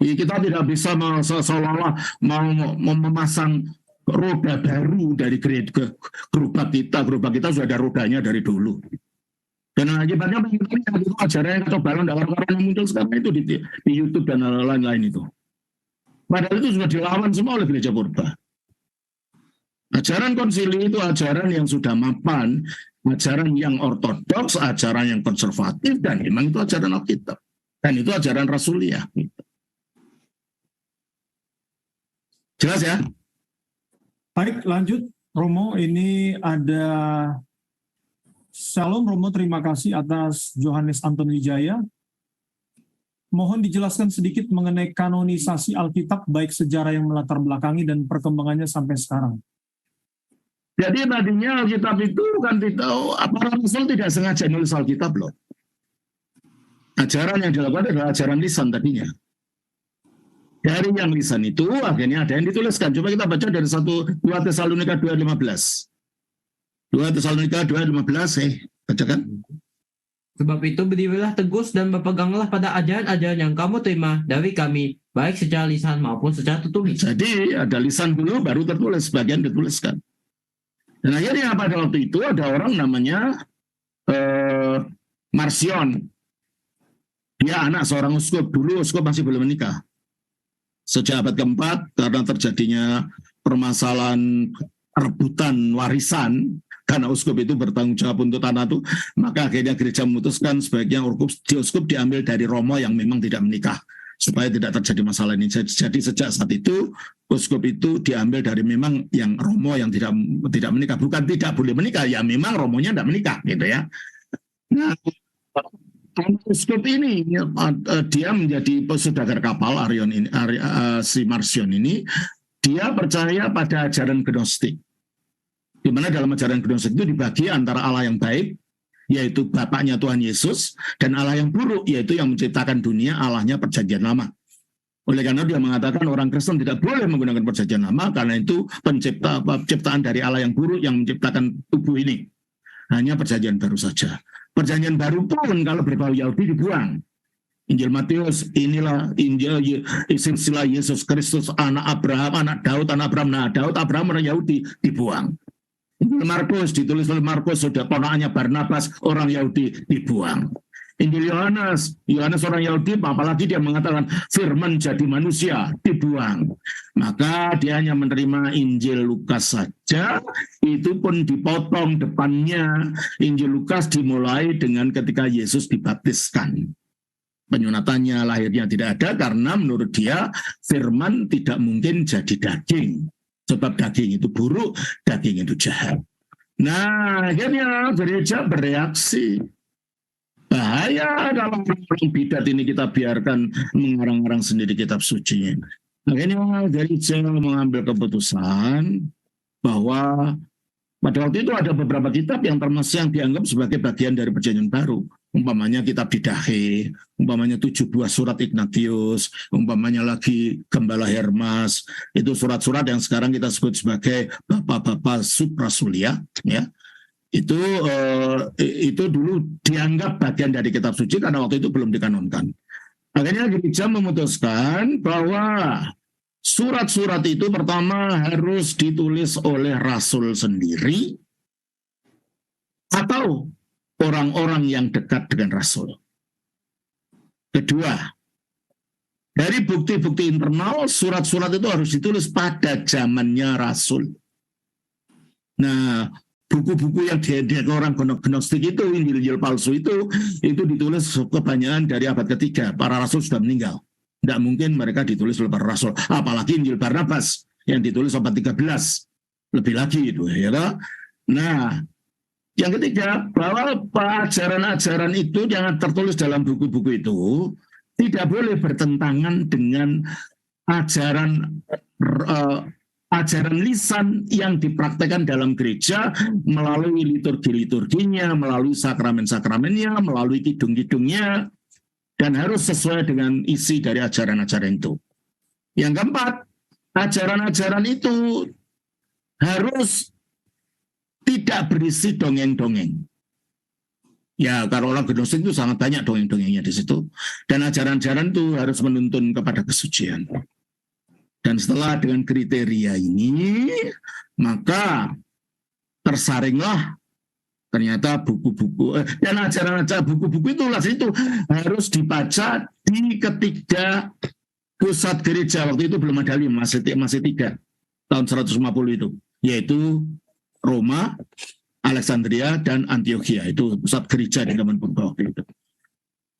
Kita tidak bisa seolah-olah mau memasang roda baru dari gerobak kita. Gerobak kita sudah ada rodanya dari dulu. Dan akibatnya itu ajaran yang kacau balau yang muncul sekarang itu di YouTube dan lain-lain itu. Padahal itu sudah dilawan semua oleh gereja purba. Ajaran konsili itu ajaran yang sudah mapan, ajaran yang ortodoks, ajaran yang konservatif, dan memang itu ajaran Alkitab. Dan itu ajaran Rasuliah. Jelas ya? Baik, lanjut. Romo, ini ada Shalom Romo, terima kasih atas Johannes Anton Wijaya. Mohon dijelaskan sedikit mengenai kanonisasi Alkitab, baik sejarah yang melatar belakangi dan perkembangannya sampai sekarang. Jadi tadinya Alkitab itu kan para rasul tidak sengaja nulis Alkitab loh. Ajaran yang dilakukan adalah ajaran lisan tadinya. Dari yang lisan itu akhirnya ada yang dituliskan. Coba kita baca dari 2 Tesalonika 2:15. 2 Tesalonika 2:15, bacakan. Sebab itu berdirilah teguh dan berpeganglah pada ajaran-ajaran yang kamu terima dari kami, baik secara lisan maupun secara tertulis. Jadi ada lisan dulu baru tertulis, sebagian dituliskan. Dan akhirnya pada waktu itu ada orang namanya Marcion. Dia anak seorang uskup. Dulu uskup masih belum menikah. Sejak abad keempat, karena terjadinya permasalahan rebutan warisan, karena uskup itu bertanggung jawab untuk tanah itu, maka akhirnya gereja memutuskan sebaiknya uskup diambil dari Romo yang memang tidak menikah. supaya tidak terjadi masalah ini. Jadi sejak saat itu uskup itu diambil dari memang yang romo yang tidak menikah, bukan tidak boleh menikah, ya memang romonya tidak menikah gitu ya. Nah, uskup ini dia menjadi saudagar kapal Arion ini, si Marcion ini, dia percaya pada ajaran Gnostik, di mana dalam ajaran Gnostik itu dibagi antara Allah yang baik, yaitu Bapaknya Tuhan Yesus, dan Allah yang buruk, yaitu yang menciptakan dunia, Allahnya Perjanjian Lama. Oleh karena dia mengatakan orang Kristen tidak boleh menggunakan Perjanjian Lama, karena itu penciptaan dari Allah yang buruk yang menciptakan tubuh ini. Hanya Perjanjian Baru saja. Perjanjian Baru pun kalau berbau Yahudi dibuang. Injil Matius, inilah Injil istilah Yesus Kristus, anak Abraham, anak Daud, anak Abraham. Nah, Daud, Abraham, orang Yahudi dibuang. Injil Markus ditulis oleh Markus, sudah ponakannya Barnabas, orang Yahudi dibuang. Injil Yohanes orang Yahudi, apalagi dia mengatakan firman jadi manusia, dibuang. Maka dia hanya menerima Injil Lukas saja, itu pun dipotong depannya. Injil Lukas dimulai dengan ketika Yesus dibaptiskan. Penyunatannya, lahirnya tidak ada, karena menurut dia firman tidak mungkin jadi daging. Sebab daging itu buruk, daging itu jahat. Nah, akhirnya gereja bereaksi. Bahaya kalau orang bidat ini kita biarkan mengarang-arang sendiri kitab suci. Akhirnya gereja mengambil keputusan bahwa pada waktu itu ada beberapa kitab yang termasuk yang dianggap sebagai bagian dari Perjanjian Baru. Umpamanya kitab Didache, umpamanya 7 buah surat Ignatius, umpamanya lagi Gembala Hermas. Itu surat-surat yang sekarang kita sebut sebagai bapak-bapak suprasulia, ya. Itu dulu dianggap bagian dari kitab suci karena waktu itu belum dikanonkan. Akhirnya gereja memutuskan bahwa surat-surat itu pertama harus ditulis oleh rasul sendiri atau orang-orang yang dekat dengan rasul. Kedua, dari bukti-bukti internal, surat-surat itu harus ditulis pada zamannya rasul. Nah, buku-buku yang diedit orang Gnostik itu, Injil palsu itu ditulis kebanyakan dari abad ketiga. Para rasul sudah meninggal. Tidak mungkin mereka ditulis oleh para rasul. Apalagi Injil Barnabas yang ditulis abad 13. Lebih lagi itu, ya. Nah, yang ketiga, bahwa ajaran-ajaran itu yang tertulis dalam buku-buku itu tidak boleh bertentangan dengan ajaran lisan yang dipraktekkan dalam gereja melalui liturgi-liturginya, melalui sakramen-sakramennya, melalui kidung-kidungnya, dan harus sesuai dengan isi dari ajaran-ajaran itu. Yang keempat, ajaran-ajaran itu harus tidak berisi dongeng-dongeng. Ya, kalau orang Gnostik itu sangat banyak dongeng-dongengnya di situ. Dan ajaran-ajaran itu harus menuntun kepada kesucian. Dan setelah dengan kriteria ini, maka tersaringlah ternyata buku-buku dan ajaran-ajaran buku-buku itulah itu harus dibaca di ketiga pusat gereja. Waktu itu belum ada 5, masih 3 tahun 150 itu, yaitu Roma, Alexandria, dan Antioquia. Itu pusat gereja di zaman purba waktu itu.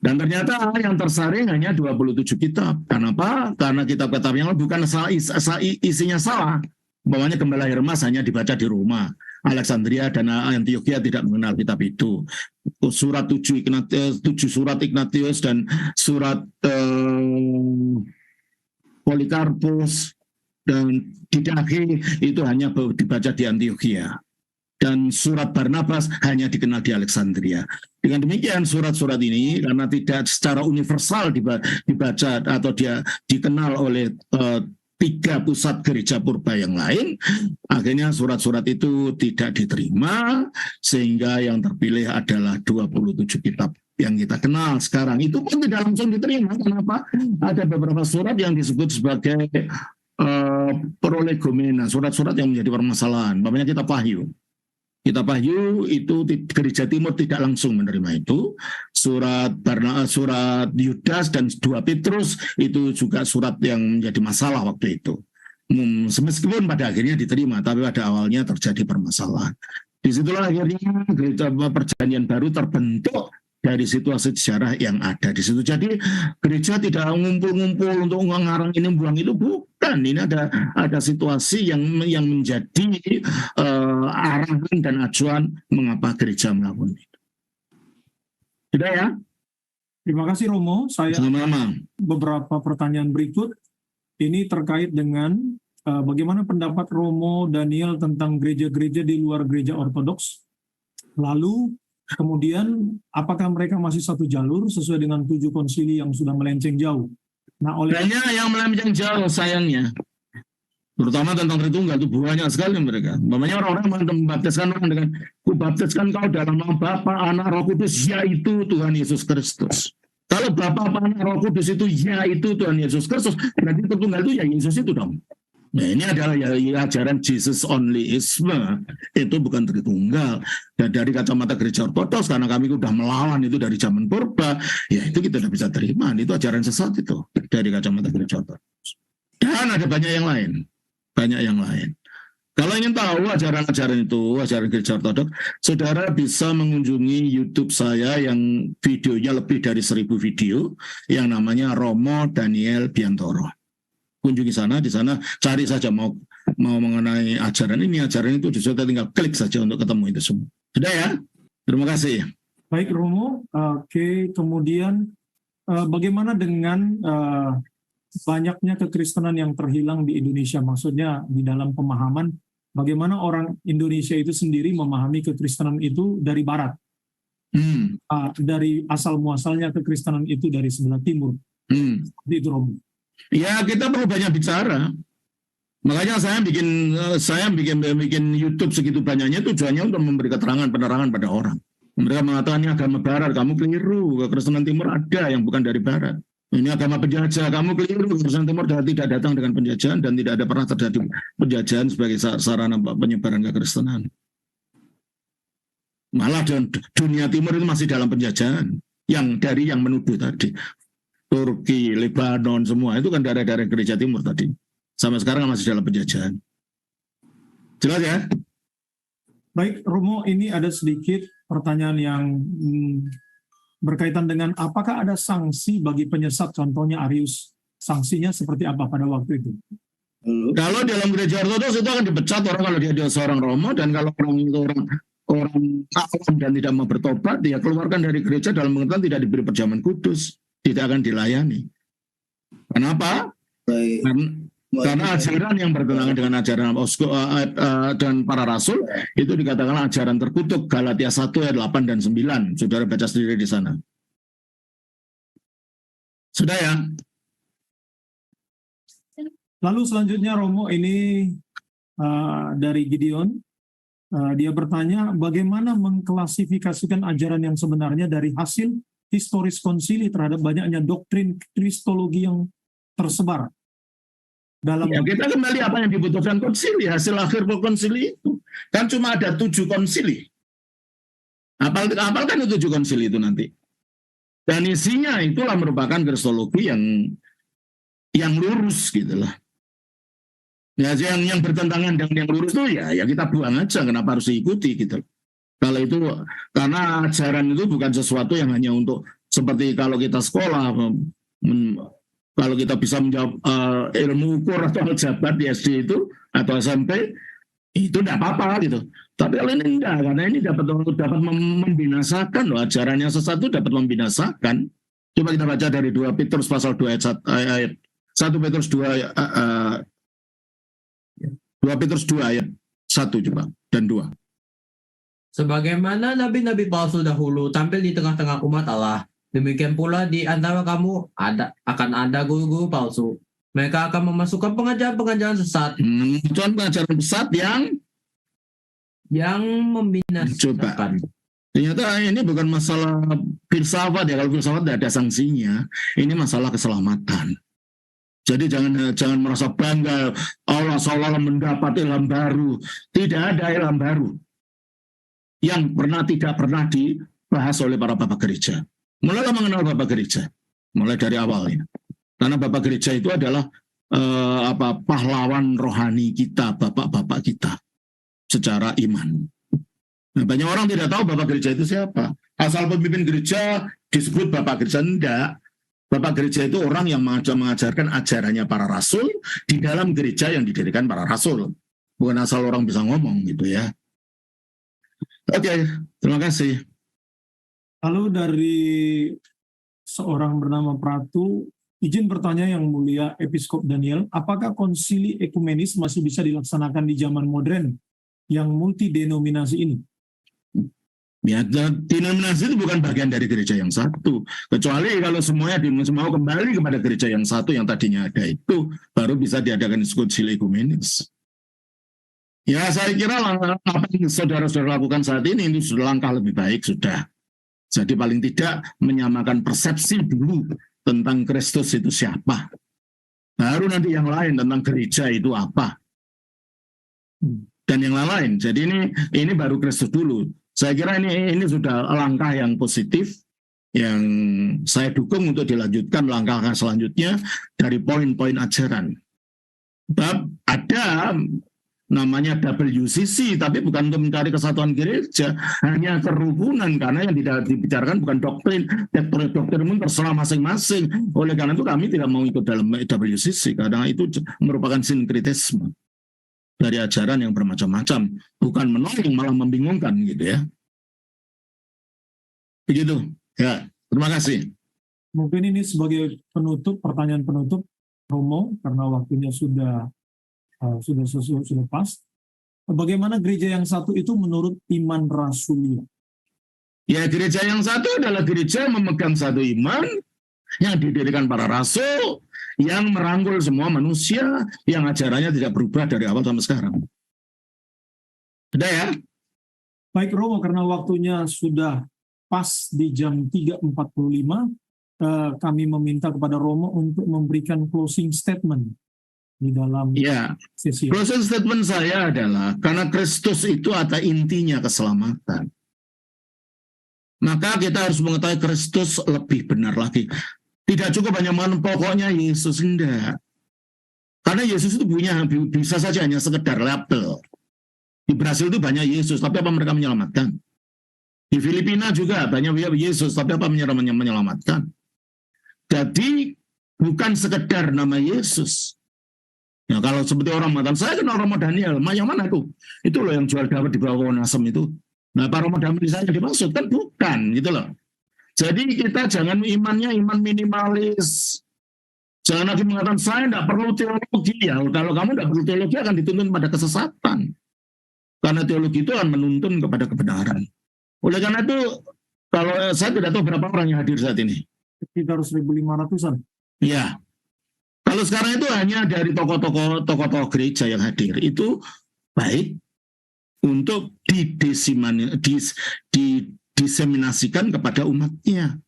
Dan ternyata yang tersaring hanya 27 kitab. Kenapa? Karena kitab-kitab yang bukan isinya salah. Umpamanya Gembala Hermas hanya dibaca di Roma. Alexandria dan Antioquia tidak mengenal kitab itu. Surat 7 surat Ignatius dan surat Polikarpus dan Didache itu hanya dibaca di Antioquia. Dan surat Barnabas hanya dikenal di Alexandria. Dengan demikian surat-surat ini karena tidak secara universal dibaca atau dia dikenal oleh 3 pusat gereja purba yang lain, akhirnya surat-surat itu tidak diterima, sehingga yang terpilih adalah 27 kitab yang kita kenal sekarang. Itu pun tidak langsung diterima. Kenapa? Ada beberapa surat yang disebut sebagai prolegomena, surat-surat yang menjadi permasalahan. Namanya kitab Wahyu. Kitab Wahyu itu gereja timur tidak langsung menerima itu. Surat Yudas dan 2 Petrus itu juga surat yang menjadi masalah waktu itu. Meskipun pada akhirnya diterima, tapi pada awalnya terjadi permasalahan. Disitulah akhirnya gereja Perjanjian Baru terbentuk dari situasi sejarah yang ada di situ. Jadi gereja tidak ngumpul-ngumpul untuk ngarang ini buang itu, bukan. Ini ada situasi yang menjadi arahan dan acuan mengapa gereja melakukan itu. Sudah ya? Terima kasih Romo. Saya Sama-sama. beberapa pertanyaan berikut ini terkait dengan bagaimana pendapat Romo Daniel tentang gereja-gereja di luar gereja ortodoks. Lalu kemudian apakah mereka masih satu jalur sesuai dengan 7 konsili yang sudah melenceng jauh? Nah, oleh Banyak yang melenceng jauh sayangnya. Terutama tentang Tritunggal itu banyak sekali mereka. Umpamanya orang-orang membaptiskan orang dengan kubaptiskan kau dalam nama Bapa, Anak, Roh Kudus, yaitu Tuhan Yesus Kristus. Kalau Bapa, Anak, Roh Kudus itu yaitu Tuhan Yesus Kristus, berarti Tritunggal itu ya Yesus itu dong. Nah, ini adalah ya ajaran Jesus onlyisme, itu bukan Tritunggal. Dan dari kacamata gereja ortodoks, karena kami sudah melawan itu dari zaman purba, ya itu kita tidak bisa terima. Itu ajaran sesat itu dari kacamata gereja ortodoks. Dan ada banyak yang lain. Kalau ingin tahu ajaran-ajaran itu, ajaran gereja ortodoks, saudara bisa mengunjungi YouTube saya yang videonya lebih dari 1000 video, yang namanya Romo Daniel Biantoro. Kunjungi sana, di sana cari saja mau mengenai ajaran ini, ajaran itu, saudara tinggal klik saja untuk ketemu itu semua. Sudah ya? Terima kasih. baik Romo, oke, kemudian bagaimana dengan banyaknya kekristenan yang terhilang di Indonesia, maksudnya di dalam pemahaman bagaimana orang Indonesia itu sendiri memahami kekristenan itu dari barat, dari asal muasalnya kekristenan itu dari sebelah timur. Seperti itu Romo. Ya kita perlu banyak bicara. Makanya saya bikin YouTube segitu banyaknya tujuannya untuk memberi keterangan penerangan pada orang. Mereka mengatakan ini agama barat, kamu keliru. Kekristenan timur ada yang bukan dari barat. Ini agama penjajah, kamu keliru. Kekristenan timur tidak datang dengan penjajahan dan tidak ada pernah terjadi penjajahan sebagai sarana penyebaran kekristenan. Malah dunia timur itu masih dalam penjajahan. Yang menuduh tadi. Turki, Lebanon, semua itu kan daerah-daerah gereja timur tadi. Sampai sekarang masih dalam penjajahan. Jelas ya? Baik Romo, ini ada sedikit pertanyaan yang berkaitan dengan apakah ada sanksi bagi penyesat, contohnya Arius. Sanksinya seperti apa pada waktu itu? Kalau dalam gereja ortodoks itu akan dipecat orang kalau dia seorang Romo, dan kalau orang itu orang awam dan tidak mau bertobat, dia keluarkan dari gereja dalam pengertian tidak diberi perjamuan kudus, tidak akan dilayani. Kenapa? Karena ajaran yang bertentangan dengan ajaran dan para rasul itu dikatakan ajaran terkutuk, Galatia 1 ayat 8 dan 9. Saudara baca sendiri di sana. Sudah ya? Lalu selanjutnya Romo ini dari Gideon. Dia bertanya bagaimana mengklasifikasikan ajaran yang sebenarnya dari hasil historis konsili terhadap banyaknya doktrin kristologi yang tersebar dalam. Ya, kita kembali apa yang dibutuhkan konsili, hasil akhir konsili itu kan cuma ada 7 konsili. Apalkan itu 7 konsili itu nanti. Dan isinya itulah merupakan kristologi yang lurus gitulah. Ya, yang bertentangan dengan yang lurus itu ya kita buang aja, kenapa harus diikuti gitu. Kalau itu karena ajaran itu bukan sesuatu yang hanya untuk seperti kalau kita sekolah, kalau kita bisa menjawab ilmu ukur atau aljabar di SD itu atau SMP itu tidak apa-apa gitu. Tapi kalau ini enggak, karena ini dapat membinasakan loh, ajarannya sesat itu dapat membinasakan. Coba kita baca dari 2 Petrus pasal 2 ayat 1 Petrus 2 Petrus 2 ayat 1 coba dan 2. Sebagaimana nabi-nabi palsu dahulu tampil di tengah-tengah umat Allah, demikian pula di antara kamu akan ada guru-guru palsu. Mereka akan memasukkan pengajaran-pengajaran sesat. Pengajaran sesat yang membinasakan. Ternyata ini bukan masalah filsafat ya. Kalau filsafat tidak ada sanksinya. Ini masalah keselamatan. Jadi jangan merasa bangga Allah seolah-olah mendapat ilham baru. Tidak ada ilham baru yang tidak pernah dibahas oleh para bapak gereja. Mulailah mengenal bapak gereja, mulai dari awalnya. Karena bapak gereja itu adalah pahlawan rohani kita, bapak-bapak kita secara iman. Nah, banyak orang tidak tahu bapak gereja itu siapa. Asal pemimpin gereja disebut Bapak Gereja, enggak. Bapak gereja itu orang yang mengajarkan ajarannya para rasul di dalam gereja yang didirikan para rasul. Bukan asal orang bisa ngomong gitu ya. Oke, terima kasih. Lalu dari seorang bernama Pratu, izin bertanya yang mulia Episkop Daniel, apakah konsili ekumenis masih bisa dilaksanakan di zaman modern yang multidenominasi ini? Ya, denominasi itu bukan bagian dari gereja yang satu. Kecuali kalau semuanya mau kembali kepada gereja yang satu yang tadinya ada itu, baru bisa diadakan konsili ekumenis. Ya, saya kira langkah apa yang saudara-saudara lakukan saat ini itu sudah langkah lebih baik sudah. Jadi paling tidak menyamakan persepsi dulu tentang Kristus itu siapa. Baru nanti yang lain tentang gereja itu apa. Dan yang lain. Jadi ini baru Kristus dulu. Saya kira ini sudah langkah yang positif yang saya dukung untuk dilanjutkan langkah selanjutnya dari poin-poin ajaran. Sebab ada namanya WCC, tapi bukan untuk mencari kesatuan gereja, hanya kerukunan, karena yang tidak dibicarakan bukan doktrin, doktrin pun terserah masing-masing. Oleh karena itu kami tidak mau ikut dalam WCC, karena itu merupakan sinkretisme dari ajaran yang bermacam-macam, bukan menolong malah membingungkan gitu ya. Begitu. Ya, terima kasih. Mungkin ini sebagai penutup, pertanyaan penutup Romo, karena waktunya sudah pas. Bagaimana gereja yang satu itu menurut iman rasulia? Ya, gereja yang satu adalah gereja memegang satu iman yang didirikan para rasul, yang merangkul semua manusia, yang ajarannya tidak berubah dari awal sampai sekarang. Sudah ya? Baik Romo, karena waktunya sudah pas di jam 3.45, kami meminta kepada Romo untuk memberikan closing statement di dalam sesi. Closing statement saya adalah, karena Kristus itu adalah intinya keselamatan. Maka kita harus mengetahui Kristus lebih benar lagi. Tidak cukup hanya pokoknya Yesus, enggak. Karena Yesus itu bisa saja hanya sekedar label. Di Brasil itu banyak Yesus, tapi apa mereka menyelamatkan? Di Filipina juga banyak Yesus, tapi apa menyelamatkan? Jadi bukan sekedar nama Yesus. Nah, kalau seperti orang mengatakan, saya kenal Romo Daniel, yang mana itu? Itu loh yang jual dawet di bawah pohon asem itu. Nah, Pak Romo Daniel saya dimaksud, kan bukan, gitu loh. Jadi kita jangan imannya iman minimalis. Jangan lagi mengatakan saya tidak perlu teologi. Ya, kalau kamu tidak perlu teologi akan dituntun pada kesesatan. Karena teologi itu akan menuntun kepada kebenaran. Oleh karena itu, kalau saya tidak tahu berapa orang yang hadir saat ini. Sekitar 1.500-an. Ya. Kalau sekarang itu hanya dari tokoh-tokoh gereja yang hadir. Itu baik untuk diseminasikan kepada umatnya.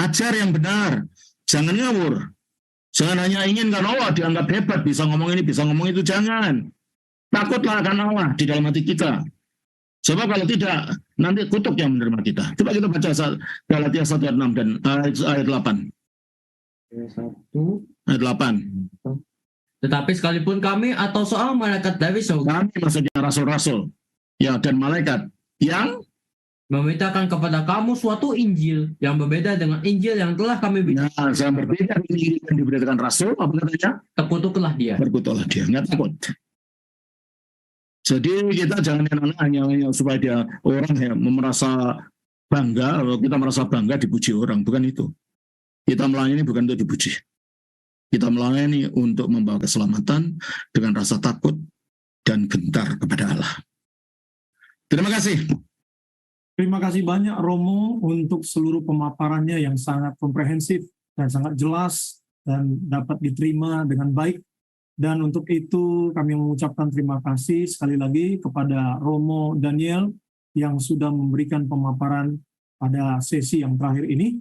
Ajar yang benar, jangan ngawur. Jangan hanya inginkan Allah dianggap hebat, bisa ngomong ini, bisa ngomong itu, jangan. Takutlah akan Allah di dalam hati kita. Sebab kalau tidak, nanti kutuk yang menerima kita. Coba kita baca Galatia 1 ayat 6 dan ayat 8. Ayat 8. Tetapi sekalipun kami atau seorang malaikat dari surga, Kami maksudnya rasul-rasul, ya, dan malaikat yang memintakan kepada kamu suatu Injil yang berbeda dengan Injil yang telah kami bicarakan. yang berbeda dengan Injil yang diberitakan rasul, apa katanya? Terkutuklah dia. Berkutuklah dia, nggak takut. Jadi kita jangan hanya supaya dia orang ya merasa bangga, kita merasa bangga dipuji orang, bukan itu. Kita melayani bukan untuk dipuji. Kita melayani untuk membawa keselamatan dengan rasa takut dan gentar kepada Allah. Terima kasih. Terima kasih banyak Romo untuk seluruh pemaparannya yang sangat komprehensif dan sangat jelas dan dapat diterima dengan baik. Dan untuk itu kami mengucapkan terima kasih sekali lagi kepada Romo Daniel yang sudah memberikan pemaparan pada sesi yang terakhir ini.